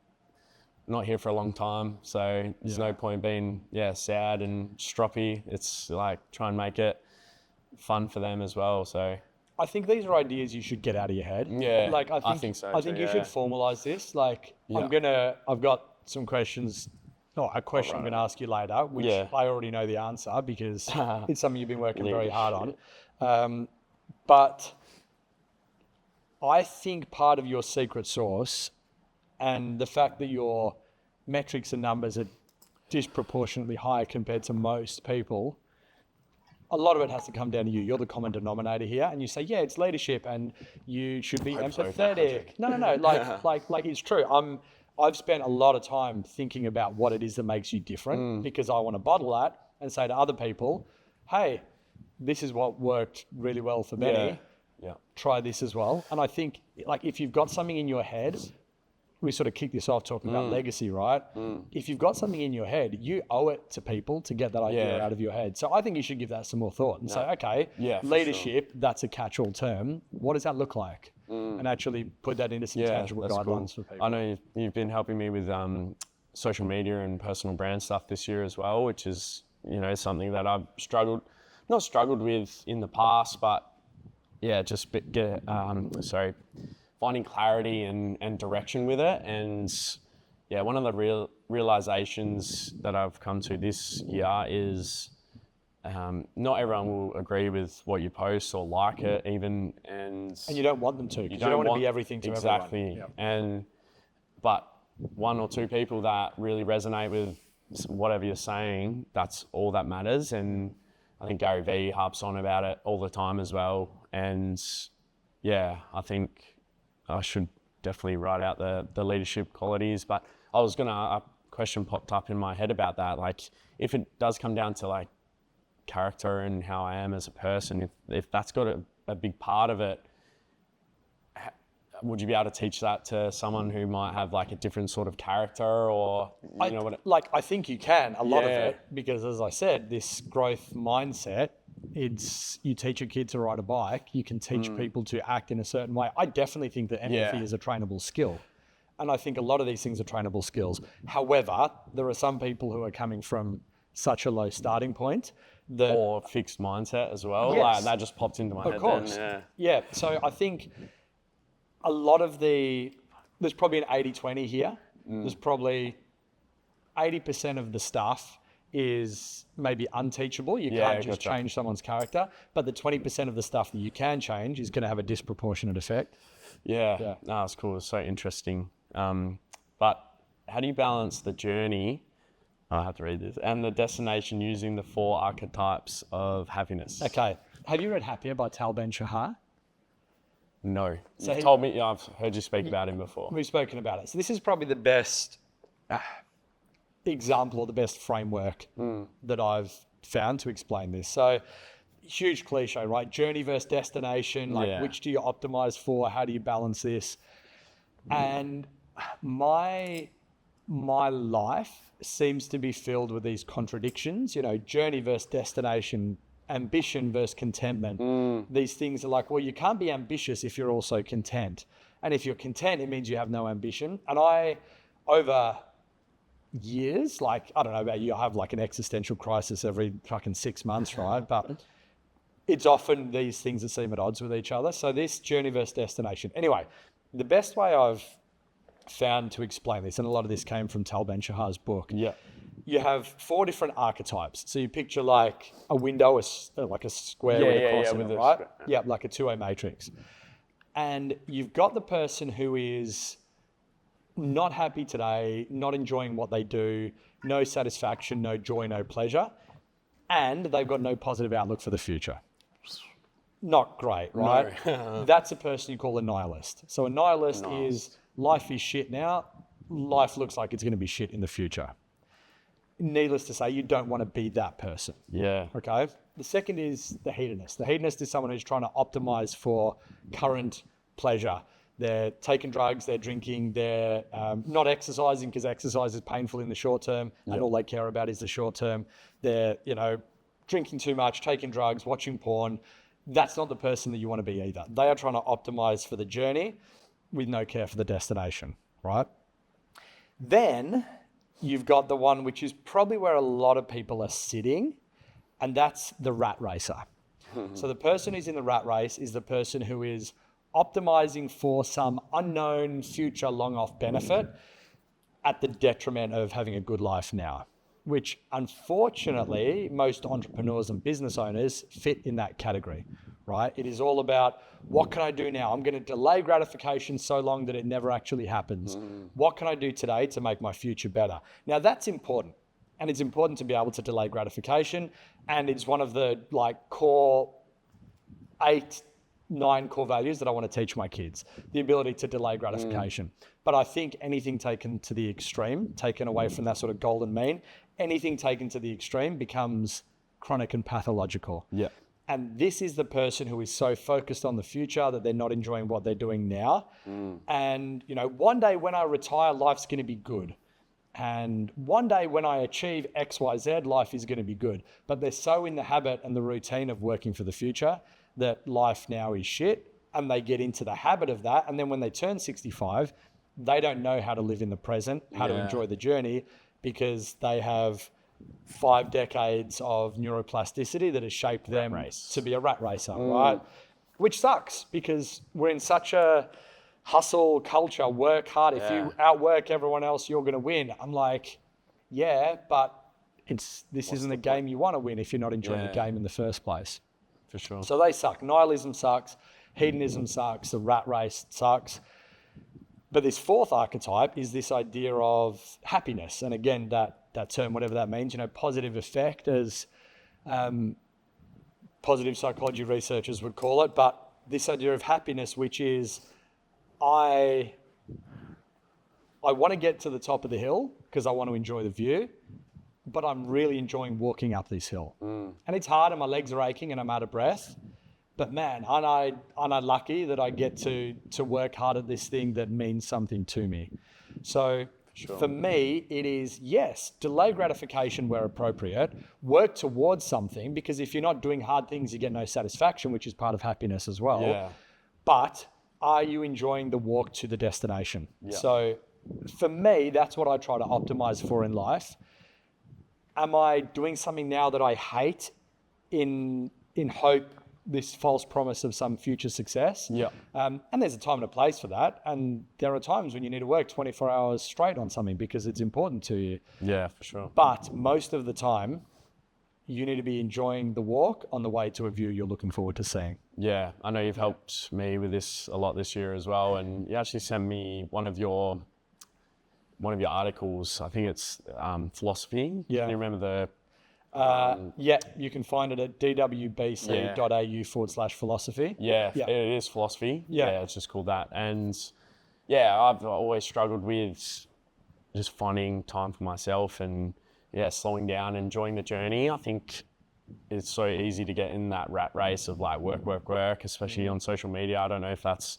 not here for a long time. So there's no point being, sad and stroppy. It's like, try and make it fun for them as well. So I think these are ideas you should get out of your head. Yeah, like I think so I think too, you should formalize this. Like, I've got some questions. No, a question I'm going to ask you later, which I already know the answer, because it's something you've been working very hard on. But I think part of your secret sauce, and the fact that your metrics and numbers are disproportionately high compared to most people, a lot of it has to come down to you. You're the common denominator here, and you say, it's leadership, and you should be empathetic. No, like it's true. I've spent a lot of time thinking about what it is that makes you different, because I want to bottle that and say to other people, hey, this is what worked really well for Benny. Try this as well. And I think, like, if you've got something in your head, we sort of kick this off talking about legacy, right? If you've got something in your head, you owe it to people to get that idea out of your head. So I think you should give that some more thought and say, okay, leadership, that's a catch-all term. What does that look like? And actually put that into some tangible guidelines for people. I know you've been helping me with social media and personal brand stuff this year as well, which is, something that I've not struggled with in the past, but just finding clarity and direction with it. And one of the realizations that I've come to this year is not everyone will agree with what you post or like it even, and you don't want them to, because you don't want to be everything to everyone. Exactly. But 1 or 2 people that really resonate with whatever you're saying, that's all that matters. And I think Gary Vee harps on about it all the time as well. And I think I should definitely write out the leadership qualities. But I was a question popped up in my head about that. Like, if it does come down to like character and how I am as a person, if that's got a big part of it, would you be able to teach that to someone who might have like a different sort of character, or you know what? I think you can, a lot of Yeah. it, because as I said, this growth mindset, it's you teach a kid to ride a bike, you can teach people to act in a certain way. I definitely think that empathy is a trainable skill. And I think a lot of these things are trainable skills. However, there are some people who are coming from such a low starting point that... Or fixed mindset as well. Yes. Like that just popped into my head. Of course. Then, Yeah. So I think a lot of there's probably an 80-20 here. There's probably 80% of the stuff is maybe unteachable. You can't just change someone's character. But the 20% of the stuff that you can change is going to have a disproportionate effect. Yeah. No, it's cool. It's so interesting. But how do you balance the journey? I have to read this. And the destination using the 4 archetypes of happiness. Okay. Have you read Happier by Tal Ben-Shahar? No. You've told me, I've heard you speak about him before. We've spoken about it. So this is probably the best example or the best framework that I've found to explain this. So huge cliche, right? Journey versus destination. Like which do you optimize for? How do you balance this? And my life seems to be filled with these contradictions, you know, journey versus destination, ambition versus contentment. These things are like, well, you can't be ambitious if you're also content. And if you're content, it means you have no ambition. And I, over years, like, I don't know about you, I have like an existential crisis every fucking 6 months, right? But it's often these things that seem at odds with each other. So this journey versus destination. Anyway, the best way I've found to explain this, and a lot of this came from Tal Ben-Shahar's book. Yeah. You have 4 different archetypes. So you picture like a window, like a square with a cross in it, right? Yeah, like a 2A matrix. And you've got the person who is not happy today, not enjoying what they do, no satisfaction, no joy, no pleasure, and they've got no positive outlook for the future. Not great, right? No. That's a person you call a nihilist. So a nihilist is life is shit now, life looks like it's going to be shit in the future. Needless to say, you don't want to be that person. Yeah. Okay. The second is the hedonist. The hedonist is someone who's trying to optimize for current pleasure. They're taking drugs, they're drinking, they're not exercising because exercise is painful in the short term, and all they care about is the short term. They're, you know, drinking too much, taking drugs, watching porn. That's not the person that you want to be either. They are trying to optimize for the journey with no care for the destination, right? Then you've got the one which is probably where a lot of people are sitting, and that's the rat racer. So the person who's in the rat race is the person who is optimizing for some unknown future long off benefit at the detriment of having a good life now, which unfortunately most entrepreneurs and business owners fit in that category, right? It is all about, what can I do now? I'm going to delay gratification so long that it never actually happens. What can I do today to make my future better? Now that's important. And it's important to be able to delay gratification. And it's one of the like core 8-9 core values that I want to teach my kids, the ability to delay gratification. But I think anything taken to the extreme, taken away from that sort of golden mean, anything taken to the extreme becomes chronic and pathological. Yeah. And this is the person who is so focused on the future that they're not enjoying what they're doing now. And, you know, one day when I retire, life's going to be good. And one day when I achieve X, Y, Z, life is going to be good. But they're so in the habit and the routine of working for the future that life now is shit. And they get into the habit of that. And then when they turn 65, they don't know how to live in the present, how to enjoy the journey, because they have 5 decades of neuroplasticity that has shaped them to be a rat racer, right? Which sucks, because we're in such a hustle culture, work hard. If you outwork everyone else, you're going to win. I'm like, yeah, but this isn't a game you want to win if you're not enjoying the game in the first place. For sure. So they suck. Nihilism sucks. Hedonism sucks. The rat race sucks. But this 4th archetype is this idea of happiness. And again, that term, whatever that means, you know, positive effect, as positive psychology researchers would call it. But this idea of happiness, which is, I want to get to the top of the hill because I want to enjoy the view, but I'm really enjoying walking up this hill. And it's hard and my legs are aching and I'm out of breath, But man, aren't I lucky that I get to work hard at this thing that means something to me? So for me, it is, yes, delay gratification where appropriate, work towards something, because if you're not doing hard things, you get no satisfaction, which is part of happiness as well. Yeah. But are you enjoying the walk to the destination? Yeah. So for me, that's what I try to optimize for in life. Am I doing something now that I hate in hope, this false promise of some future success? Yeah. And there's a time and a place for that. And there are times when you need to work 24 hours straight on something because it's important to you. Yeah, for sure. But most of the time, you need to be enjoying the walk on the way to a view you're looking forward to seeing. Yeah, I know you've helped me with this a lot this year as well. And you actually sent me one of your articles. I think it's philosophy. Yeah. Can you remember the... Yeah, you can find it at dwbc.au/philosophy. Yeah, it is philosophy. Yeah. It's just called that. And yeah, I've always struggled with just finding time for myself and slowing down, enjoying the journey. I think it's so easy to get in that rat race of like work, especially on social media. I don't know if that's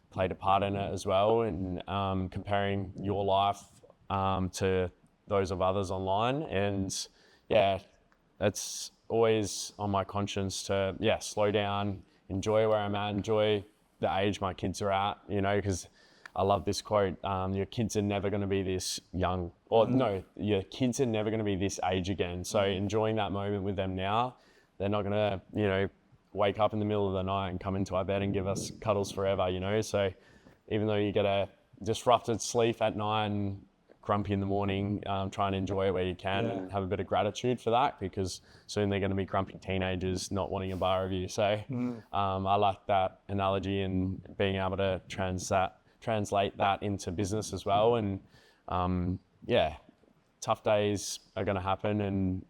played a part in it as well, and comparing your life to those of others online. And yeah, that's always on my conscience to slow down, enjoy where I'm at, enjoy the age my kids are at, because I love this quote, your kids are never going to be this young, or no, your kids are never going to be this age again. So enjoying that moment with them now, they're not going to, wake up in the middle of the night and come into our bed and give us cuddles forever, So even though you get a disrupted sleep at night and grumpy in the morning, try and enjoy it where you can and have a bit of gratitude for that, because soon they're going to be grumpy teenagers not wanting a bar of you. So I like that analogy and being able to translate that into business as well. And tough days are going to happen, and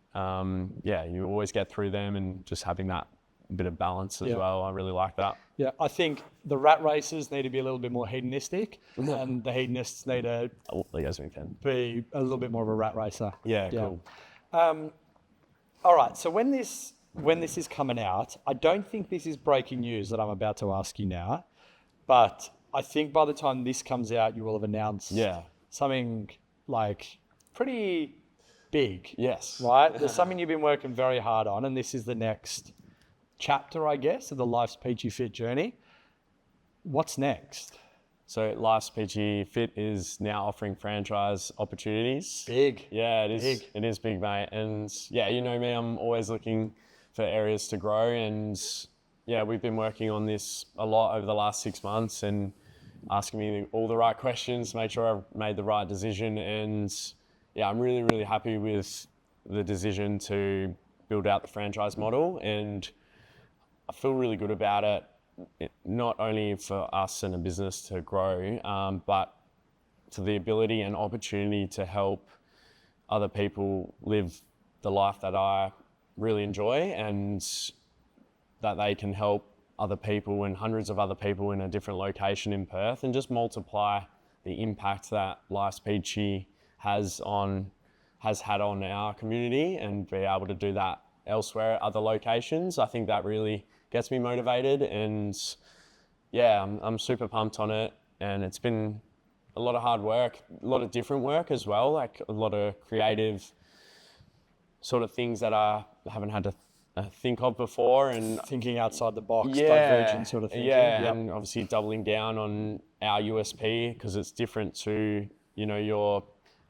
you always get through them, and just having that bit of balance as well. I really like that. Yeah, I think the rat races need to be a little bit more hedonistic, and the hedonists need to be a little bit more of a rat racer. Yeah. Cool. All right, so when this is coming out, I don't think this is breaking news that I'm about to ask you now, but I think by the time this comes out, you will have announced something like pretty big. Yes. Right? There's something you've been working very hard on, and this is the next chapter, I guess, of the Life's Peachy Fit journey. What's next? So Life's Peachy Fit is now offering franchise opportunities. Big. Yeah, it is. Big. It is big, mate. And you know me, I'm always looking for areas to grow. And we've been working on this a lot over the last 6 months and asking me all the right questions, make sure I've made the right decision. And I'm really, really happy with the decision to build out the franchise model. And I feel really good about it, not only for us and a business to grow, but for the ability and opportunity to help other people live the life that I really enjoy, and that they can help other people and hundreds of other people in a different location in Perth, and just multiply the impact that Life's Peachy has had on our community, and be able to do that elsewhere at other locations. I think that really gets me motivated, and I'm super pumped on it. And it's been a lot of hard work, a lot of different work as well, like a lot of creative sort of things that I haven't had to think of before, and thinking outside the box, divergent sort of thinking. And obviously doubling down on our USP, because it's different to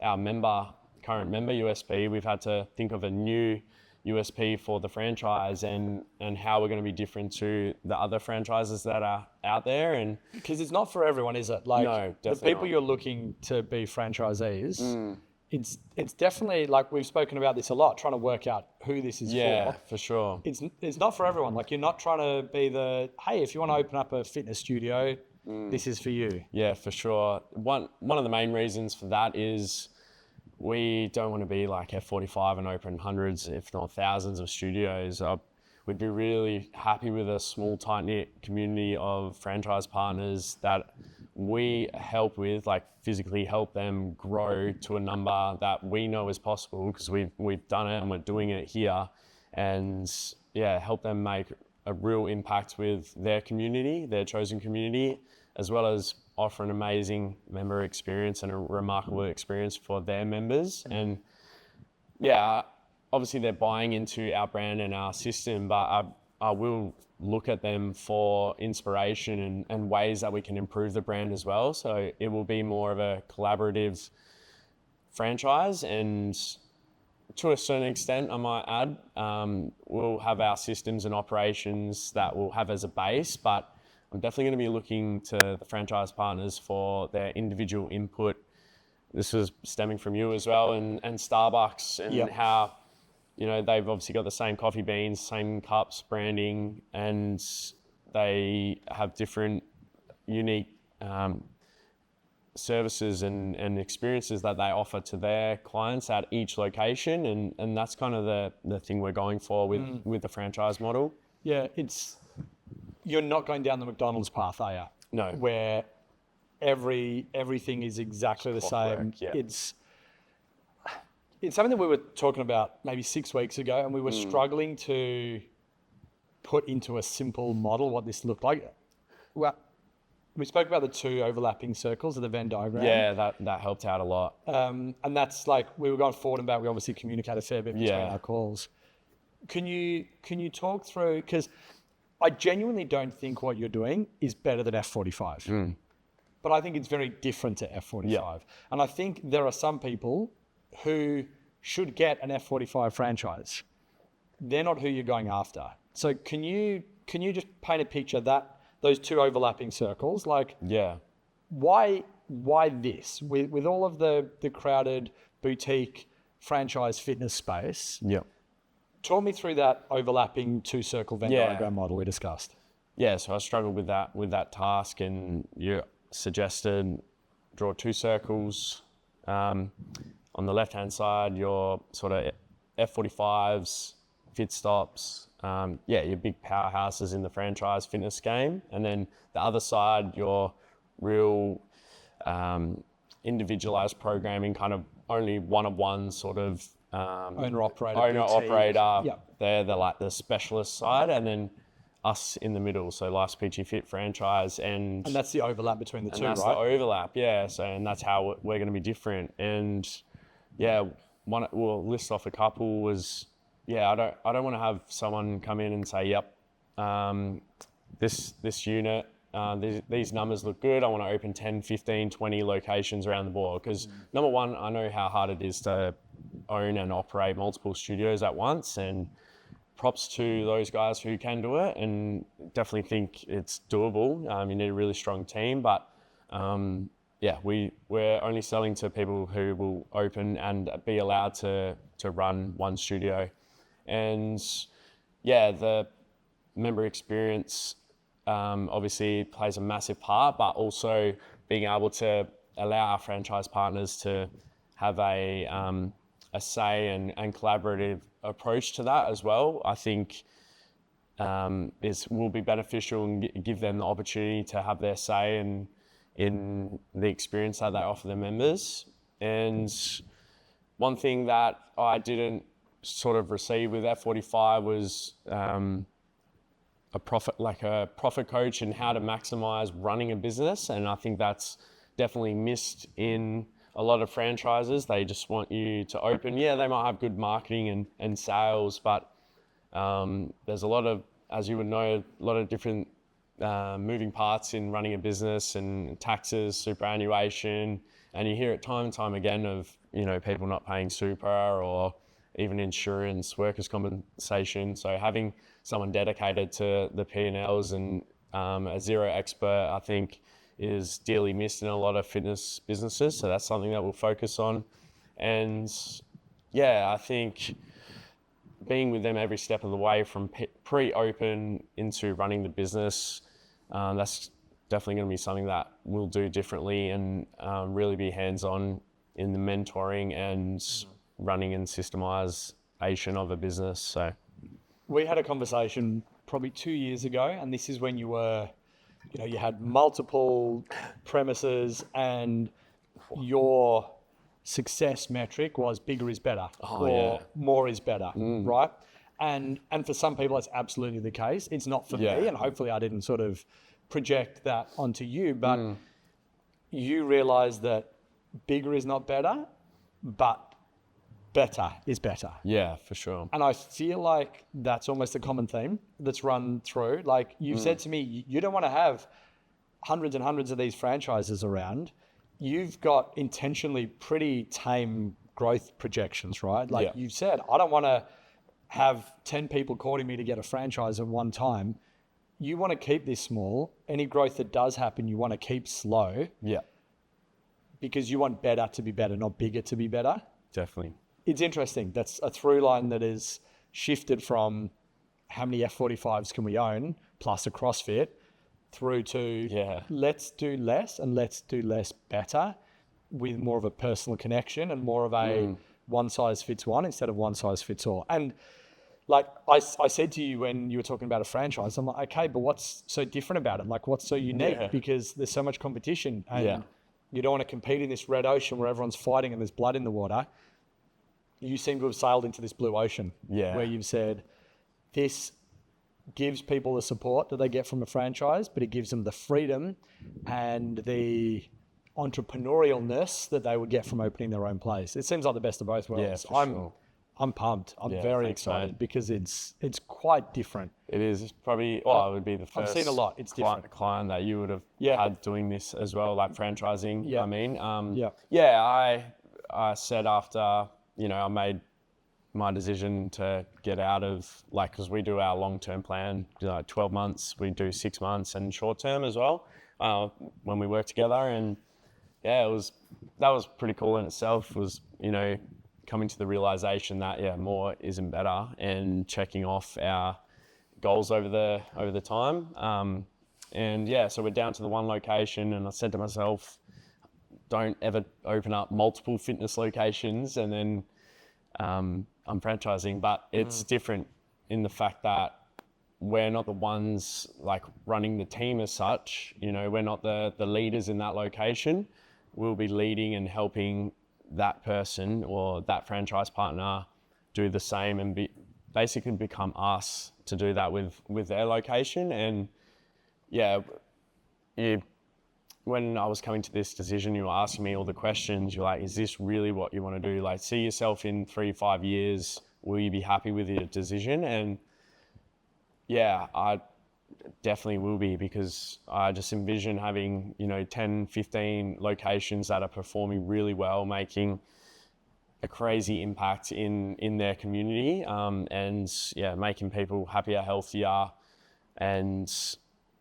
our current member USP. We've had to think of a new USP for the franchise, and how we're going to be different to the other franchises that are out there. And because it's not for everyone, is it? Like, no, the people you're looking to be franchisees, it's definitely, like, we've spoken about this a lot, trying to work out who this is for. Yeah, for sure. It's not for everyone. Like, you're not trying to be hey, if you want to open up a fitness studio, this is for you. Yeah, for sure. One of the main reasons for that is we don't want to be like F45 and open hundreds, if not thousands of studios. We'd be really happy with a small, tight-knit community of franchise partners that we help with, like physically help them grow to a number that we know is possible, because we've done it and we're doing it here. And help them make a real impact with their community, their chosen community, as well as offer an amazing member experience and a remarkable experience for their members. And yeah, obviously they're buying into our brand and our system, but I will look at them for inspiration and ways that we can improve the brand as well. So it will be more of a collaborative franchise, and to a certain extent, I might add, we'll have our systems and operations that we'll have as a base, but I'm definitely going to be looking to the franchise partners for their individual input. This was stemming from you as well, and Starbucks, and how, you know, they've obviously got the same coffee beans, same cups, branding, and they have different unique services and experiences that they offer to their clients at each location. And that's kind of the thing we're going for with the franchise model. Yeah, you're not going down the McDonald's path, are you? No. Where everything is exactly the same. Yeah. It's something that we were talking about maybe 6 weeks ago, and we were struggling to put into a simple model what this looked like. Well, we spoke about the 2 overlapping circles of the Venn diagram. Yeah, that helped out a lot. And that's like, we were going forward and back. We obviously communicate a fair bit between our calls. Can you talk through, because I genuinely don't think what you're doing is better than F45. But I think it's very different to F45. Yeah. And I think there are some people who should get an F45 franchise. They're not who you're going after. So can you just paint a picture that those 2 overlapping circles, like, why this? With all of the crowded boutique franchise fitness space, talk me through that overlapping 2-circle Venn diagram model we discussed. Yeah, so I struggled with that task, and you suggested draw 2 circles. On the left-hand side, your sort of F45s, fit stops, your big powerhouses in the franchise fitness game. And then the other side, your real individualized programming, kind of only one-on-one sort of owner-operator. They're like the specialist side, and then us in the middle, so Life's Peachy Fit franchise. And that's the overlap between the two, right? That's the overlap, yeah. So, and that's how we're going to be different. And we'll list off a couple was, I don't want to have someone come in and say, yep, this unit, these numbers look good. I want to open 10, 15, 20 locations around the board. Because number one, I know how hard it is to own and operate multiple studios at once, and props to those guys who can do it, and definitely think it's doable. You need a really strong team, but we're only selling to people who will open and be allowed to run one studio. And the member experience obviously plays a massive part, but also being able to allow our franchise partners to have a say and collaborative approach to that as well, I think will be beneficial and give them the opportunity to have their say in the experience that they offer their members. And one thing that I didn't sort of receive with F45 was a profit coach and how to maximize running a business. And I think that's definitely missed in a lot of franchises. They just want you to open. Yeah, they might have good marketing and sales, but there's a lot of, as you would know, a lot of different moving parts in running a business, and taxes, superannuation, and you hear it time and time again of, people not paying super or even insurance, workers' compensation. So having someone dedicated to the P&Ls and a zero expert, I think, is dearly missed in a lot of fitness businesses. So that's something that we'll focus on. And I think being with them every step of the way from pre-open into running the business, that's definitely going to be something that we'll do differently, and really be hands-on in the mentoring and running and systemization of a business. So we had a conversation probably 2 years ago, and this is when you were, you had multiple premises, and your success metric was bigger is better, more is better, right? And for some people, that's absolutely the case. It's not for Yeah. me, and hopefully I didn't sort of project that onto you, but you realize that bigger is not better, but better is better. Yeah, for sure. And I feel like that's almost a common theme that's run through. Like you've said to me, you don't want to have hundreds and hundreds of these franchises around. You've got intentionally pretty tame growth projections, right? Like you've said, I don't want to have 10 people courting me to get a franchise at one time. You want to keep this small. Any growth that does happen, you want to keep slow. Yeah, Because you want better to be better, not bigger to be better. definitely. It's interesting. That's a through line that is shifted from how many F45s can we own plus a CrossFit through to let's do less and let's do less better with more of a personal connection and more of a one size fits one instead of one size fits all. And like I said to you when you were talking about a franchise, I'm like, okay, but what's so different about it? Like what's so unique? Yeah. Because there's so much competition and you don't want to compete in this red ocean where everyone's fighting and there's blood in the water. You seem to have sailed into this blue ocean where you've said this gives people the support that they get from a franchise, but it gives them the freedom and the entrepreneurialness that they would get from opening their own place. It seems like the best of both worlds. I'm pumped. I'm very excited because it's quite different. It is. It's probably, it would be the first I've seen a lot. It's different. client that you would have had doing this as well, like franchising. Yeah. I mean, I said after, I made my decision to get out of, like, because we do our long-term plan, 12 months, we do 6 months and short-term as well when we work together. And that was pretty cool in itself, was, coming to the realization that, more isn't better, and checking off our goals over the time. So we're down to the one location, and I said to myself, don't ever open up multiple fitness locations and then I'm franchising. But it's different in the fact that we're not the ones like running the team as such. We're not the leaders in that location. We'll be leading and helping that person or that franchise partner do the same and basically become us to do that with their location. And when I was coming to this decision, you were asking me all the questions. You're like, is this really what you want to do? Like, see yourself in 3-5 years, will you be happy with your decision? And I definitely will be, because I just envision having, 10, 15 locations that are performing really well, making a crazy impact in their community, and making people happier, healthier. And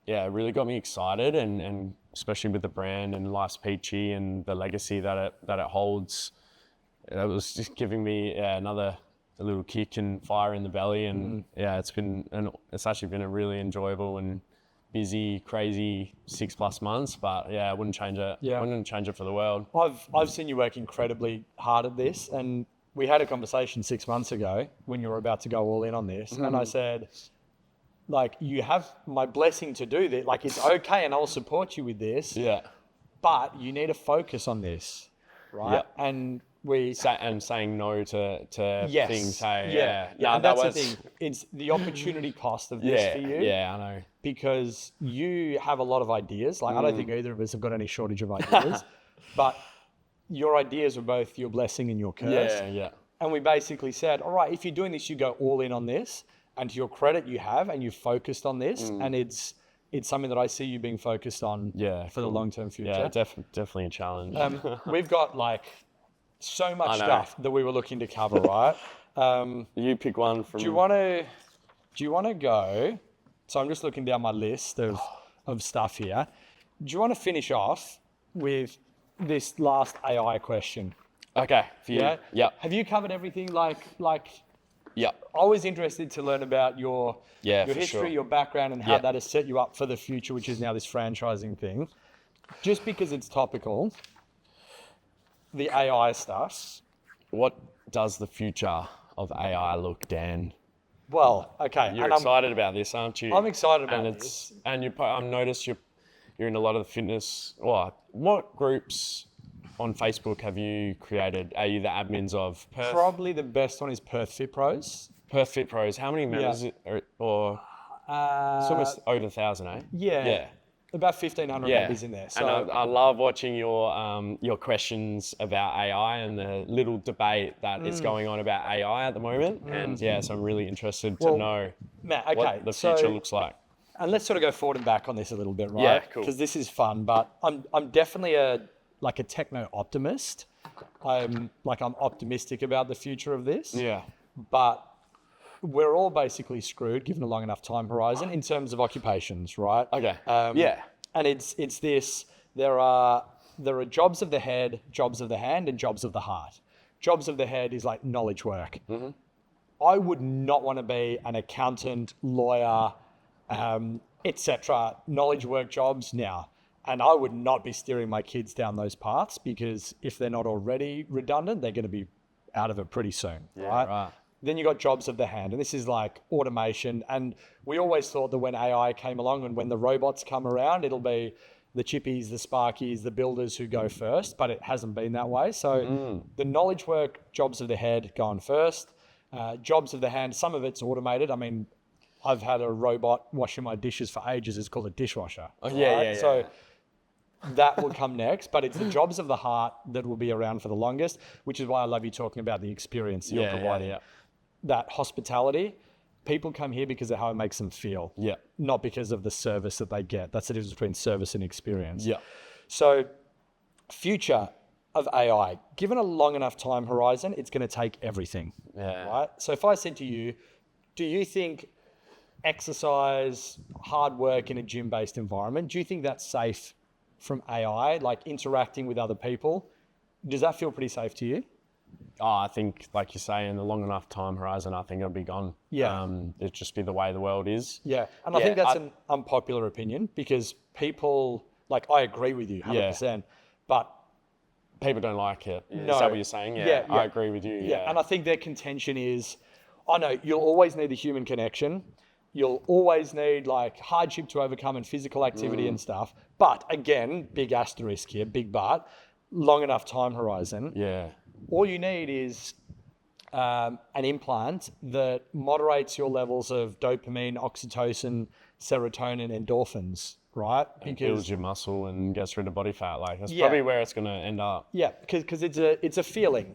it really got me excited, and especially with the brand and Life's Peachy and the legacy that it holds. It was just giving me a little kick and fire in the belly. And it's actually been a really enjoyable and busy, crazy 6+ months. But I wouldn't change it. I wouldn't change it for the world. I've seen you work incredibly hard at this, and we had a conversation 6 months ago when you were about to go all in on this, and I said, like, you have my blessing to do this. Like, it's okay, and I'll support you with this. Yeah. But you need to focus on this, right? Yeah. And saying no to things. Hey, and that's the thing. It's the opportunity cost of this for you. Yeah, I know. Because you have a lot of ideas. Like, I don't think either of us have got any shortage of ideas. But your ideas are both your blessing and your curse. Yeah. And we basically said, all right, if you're doing this, you go all in on this. And to your credit, you have, and you've focused on this. And it's something that I see you being focused on for the long-term future. Yeah, definitely a challenge. We've got, like, so much stuff that we were looking to cover, right? You pick one from... Do you want to go... So I'm just looking down my list of stuff here. Do you want to finish off with this last AI question? Okay, for you. Yeah. Have you covered everything? Like... Yeah. I was interested to learn about your history, your background, and how that has set you up for the future, which is now this franchising thing. Just because it's topical, the AI stuff. What does the future of AI look, Dan? Well, okay. You're excited about this, aren't you? I'm excited about this. And I've noticed you're in a lot of the fitness. What groups on Facebook have you created? Are you the admins of Perth? Probably the best one is Perth Fit Pros. Perfect Pros. How many members? Or it's almost over 1,000, eh? Yeah. About 1,500 members in there. So And I love watching your questions about AI and the little debate that is going on about AI at the moment. And so I'm really interested to know Matt, okay, what the future looks like. And let's sort of go forward and back on this a little bit, right? Yeah, cool. Because this is fun, but I'm definitely a techno optimist. I'm optimistic about the future of this. Yeah. But we're all basically screwed given a long enough time horizon in terms of occupations, right? Okay. And it's this. There are jobs of the head, jobs of the hand, and jobs of the heart. Jobs of the head is like knowledge work. Mm-hmm. I would not want to be an accountant, lawyer, etc. knowledge work jobs now. And I would not be steering my kids down those paths, because if they're not already redundant, they're going to be out of it pretty soon, right? Then you got jobs of the hand, and this is like automation. And we always thought that when AI came along and when the robots come around, it'll be the chippies, the sparkies, the builders who go first, but it hasn't been that way. So the knowledge work, jobs of the head going first. Jobs of the hand, some of it's automated. I mean, I've had a robot washing my dishes for ages. It's called a dishwasher. Oh, yeah. So that will come next, but it's the jobs of the heart that will be around for the longest, which is why I love you talking about the experience you're providing. That hospitality, people come here because of how it makes them feel, not because of the service that they get. That's the difference between service and experience. So future of AI, given a long enough time horizon, it's going to take everything, right? So if I said to you, do you think exercise, hard work in a gym-based environment, do you think that's safe from AI, like interacting with other people? Does that feel pretty safe to you? I think, like you say, in the long enough time horizon, I think it'll be gone. It'll just be the way the world is. And I think that's an unpopular opinion, because people, like, I agree with you 100%, but people don't like it. No. Is that what you're saying? I agree with you. And I think their contention is, I know you'll always need the human connection. You'll always need like hardship to overcome and physical activity and stuff. But again, big asterisk here, big but, long enough time horizon. All you need is an implant that moderates your levels of dopamine, oxytocin, serotonin, endorphins, right? Because it builds your muscle and gets rid of body fat. Like that's probably where it's going to end up. Because it's a feeling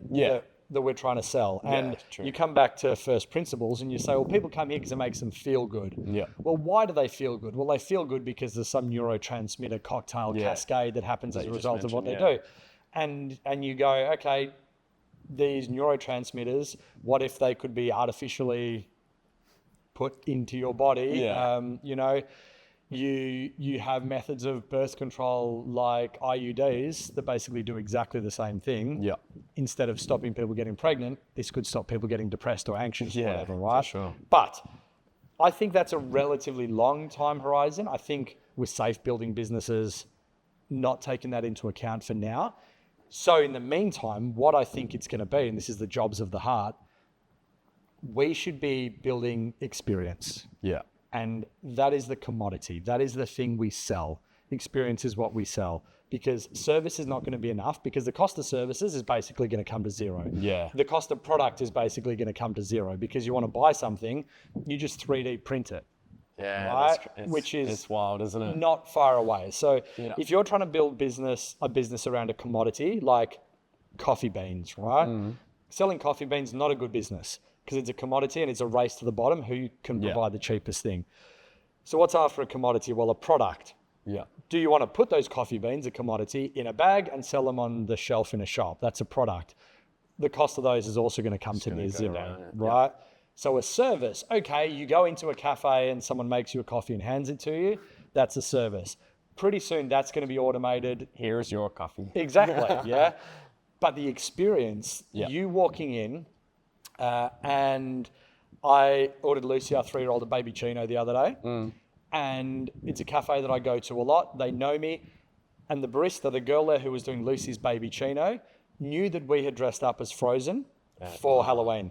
that we're trying to sell. And you come back to first principles and you say, well, people come here because it makes them feel good. Well, why do they feel good? Well, they feel good because there's some neurotransmitter cocktail cascade that happens as a result of what they do. And you go, okay, these neurotransmitters, what if they could be artificially put into your body? You have methods of birth control like IUDs that basically do exactly the same thing. Instead of stopping people getting pregnant, this could stop people getting depressed or anxious or whatever, right? For sure. But I think that's a relatively long time horizon. I think we're safe building businesses, not taking that into account for now. So in the meantime, what I think it's going to be, and this is the jobs of the heart, we should be building experience. And that is the commodity. That is the thing we sell. Experience is what we sell, because service is not going to be enough, because the cost of services is basically going to come to zero. The cost of product is basically going to come to zero, because you want to buy something, you just 3D print it. Right? Which is it's wild, isn't it? Not far away. So if you're trying to build a business around a commodity like coffee beans, right? Selling coffee beans is not a good business, because it's a commodity and it's a race to the bottom who can provide the cheapest thing. So what's after a commodity? Well, a product. Do you want to put those coffee beans, a commodity, in a bag and sell them on the shelf in a shop? That's a product. The cost of those is also going to come to near zero, right? So a service, okay, you go into a cafe and someone makes you a coffee and hands it to you. That's a service. Pretty soon that's going to be automated. Here's your coffee. Exactly, But the experience, you walking in, and I ordered Lucy, our 3-year-old, a baby chino the other day. And it's a cafe that I go to a lot. They know me. And the barista, the girl there who was doing Lucy's baby chino, knew that we had dressed up as Frozen for Halloween.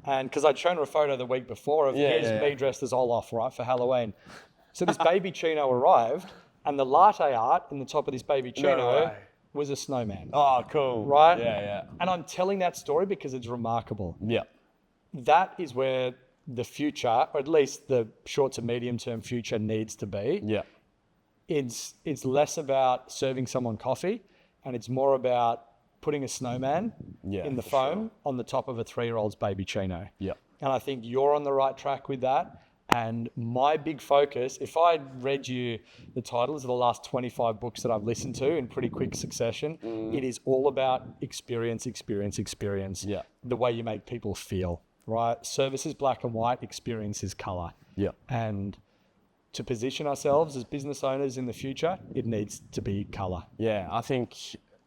And because I'd shown her a photo the week before of here's me dressed as Olaf, right, for Halloween. So this baby chino arrived, and the latte art in the top of this baby chino was a snowman. Oh, cool. Right? Yeah. And I'm telling that story because it's remarkable. that is where the future, or at least the short to medium term future, needs to be. Yeah. It's less about serving someone coffee, and it's more about putting a snowman in the for foam sure. on the top of a 3-year-old's baby chino. Yeah. And I think you're on the right track with that. And my big focus, if I read you the titles of the last 25 books that I've listened to in pretty quick succession, it is all about experience. Yeah. The way you make people feel, right? Service is black and white, experience is color. Yeah. And to position ourselves as business owners in the future, it needs to be color. Yeah, I think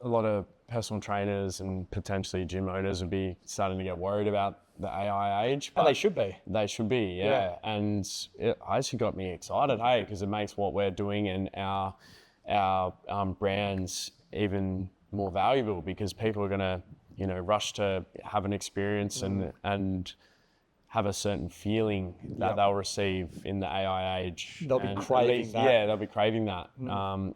a lot of personal trainers and potentially gym owners would be starting to get worried about the AI age. And they should be. They should be, yeah. And it actually got me excited, hey, because it makes what we're doing and our brands even more valuable, because people are going to, rush to have an experience and have a certain feeling that they'll receive in the AI age. They'll be craving that. Yeah, they'll be craving that.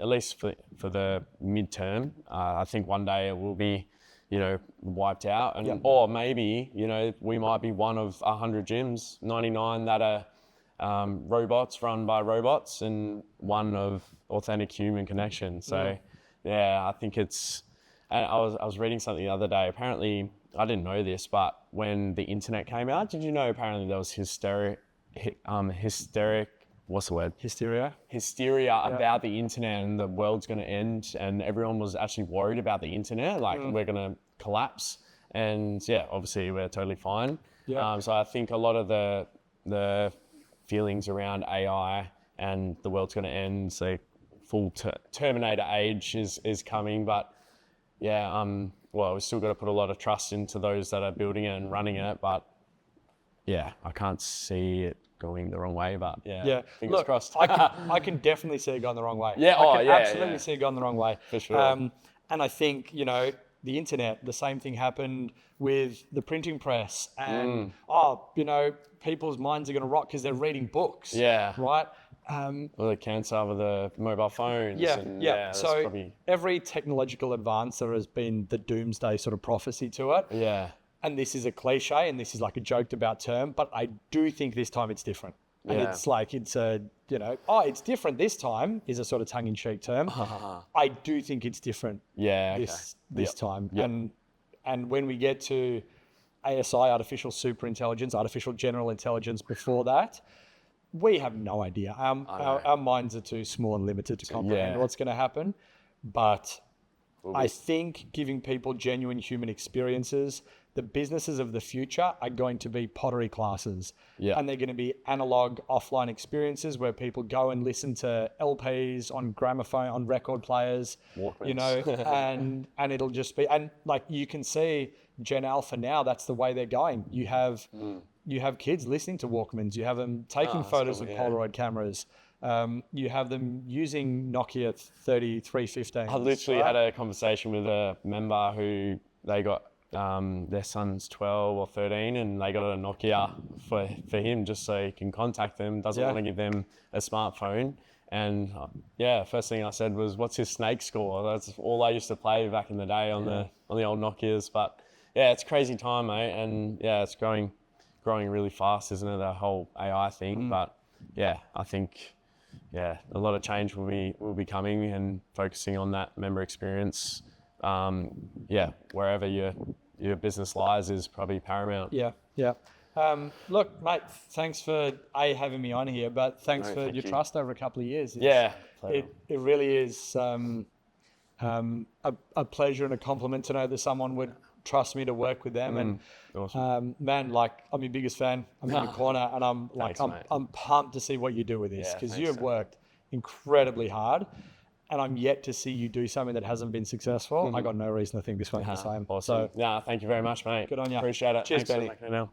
At least for the midterm. I think one day it will be, wiped out, and or maybe, we might be one of 100 gyms, 99 that are robots run by robots, and one of authentic human connection. So, yeah, I think it's. And I was reading something the other day. Apparently, I didn't know this, but when the internet came out, did you know apparently there was hysteric. What's the word? Hysteria about the internet and the world's going to end, and everyone was actually worried about the internet, like we're going to collapse. And yeah, obviously we're totally fine. Yeah. So I think a lot of the feelings around AI and the world's going to end, so full Terminator age is coming, but yeah, well, we've still got to put a lot of trust into those that are building it and running it, but yeah, I can't see it going the wrong way, but yeah. Fingers crossed. I can definitely see it going the wrong way. Yeah, I can absolutely see it going the wrong way. For sure. And I think, the internet, the same thing happened with the printing press, and people's minds are going to rot because they're reading books. Yeah. Right? Or the cancer with the mobile phones. So probably... every technological advance, there has been the doomsday sort of prophecy to it. Yeah. And this is a cliche, and this is like a joked about term, but I do think this time it's different. And it's like, it's it's different this time is a sort of tongue-in-cheek term. I do think it's different this time. Yep. And when we get to ASI, artificial superintelligence, artificial general intelligence before that, we have no idea. Our minds are too small and limited to comprehend what's going to happen. But I think giving people genuine human experiences, the businesses of the future are going to be pottery classes. Yeah. And they're going to be analog offline experiences where people go and listen to LPs on gramophone, on record players, Walkmans. and it'll just be, and like you can see Gen Alpha now, that's the way they're going. You have kids listening to Walkmans, you have them taking photos with Polaroid cameras. You have them using Nokia 3315. I literally had a conversation with a member who they got their son's 12 or 13 and they got a Nokia for him just so he can contact them, doesn't want to give them a smartphone. And first thing I said was, what's his snake score? That's all I used to play back in the day on the old Nokias. But yeah, it's a crazy time, mate. And yeah, it's growing really fast, isn't it? The whole AI thing. But yeah, I think a lot of change will be coming, and focusing on that member experience. Wherever your business lies is probably paramount. Yeah. Look, mate, thanks for having me on here, but thanks for your trust over a couple of years. It really is a pleasure and a compliment to know that someone would trust me to work with them. And awesome. man, like, I'm your biggest fan. I'm in your corner, and I'm like, I'm pumped to see what you do with this, because you have worked incredibly hard. And I'm yet to see you do something that hasn't been successful. I got no reason to think this won't be the same. Awesome. So, thank you very much, mate. Good on you. Appreciate it. Cheers, Thanks Benny. for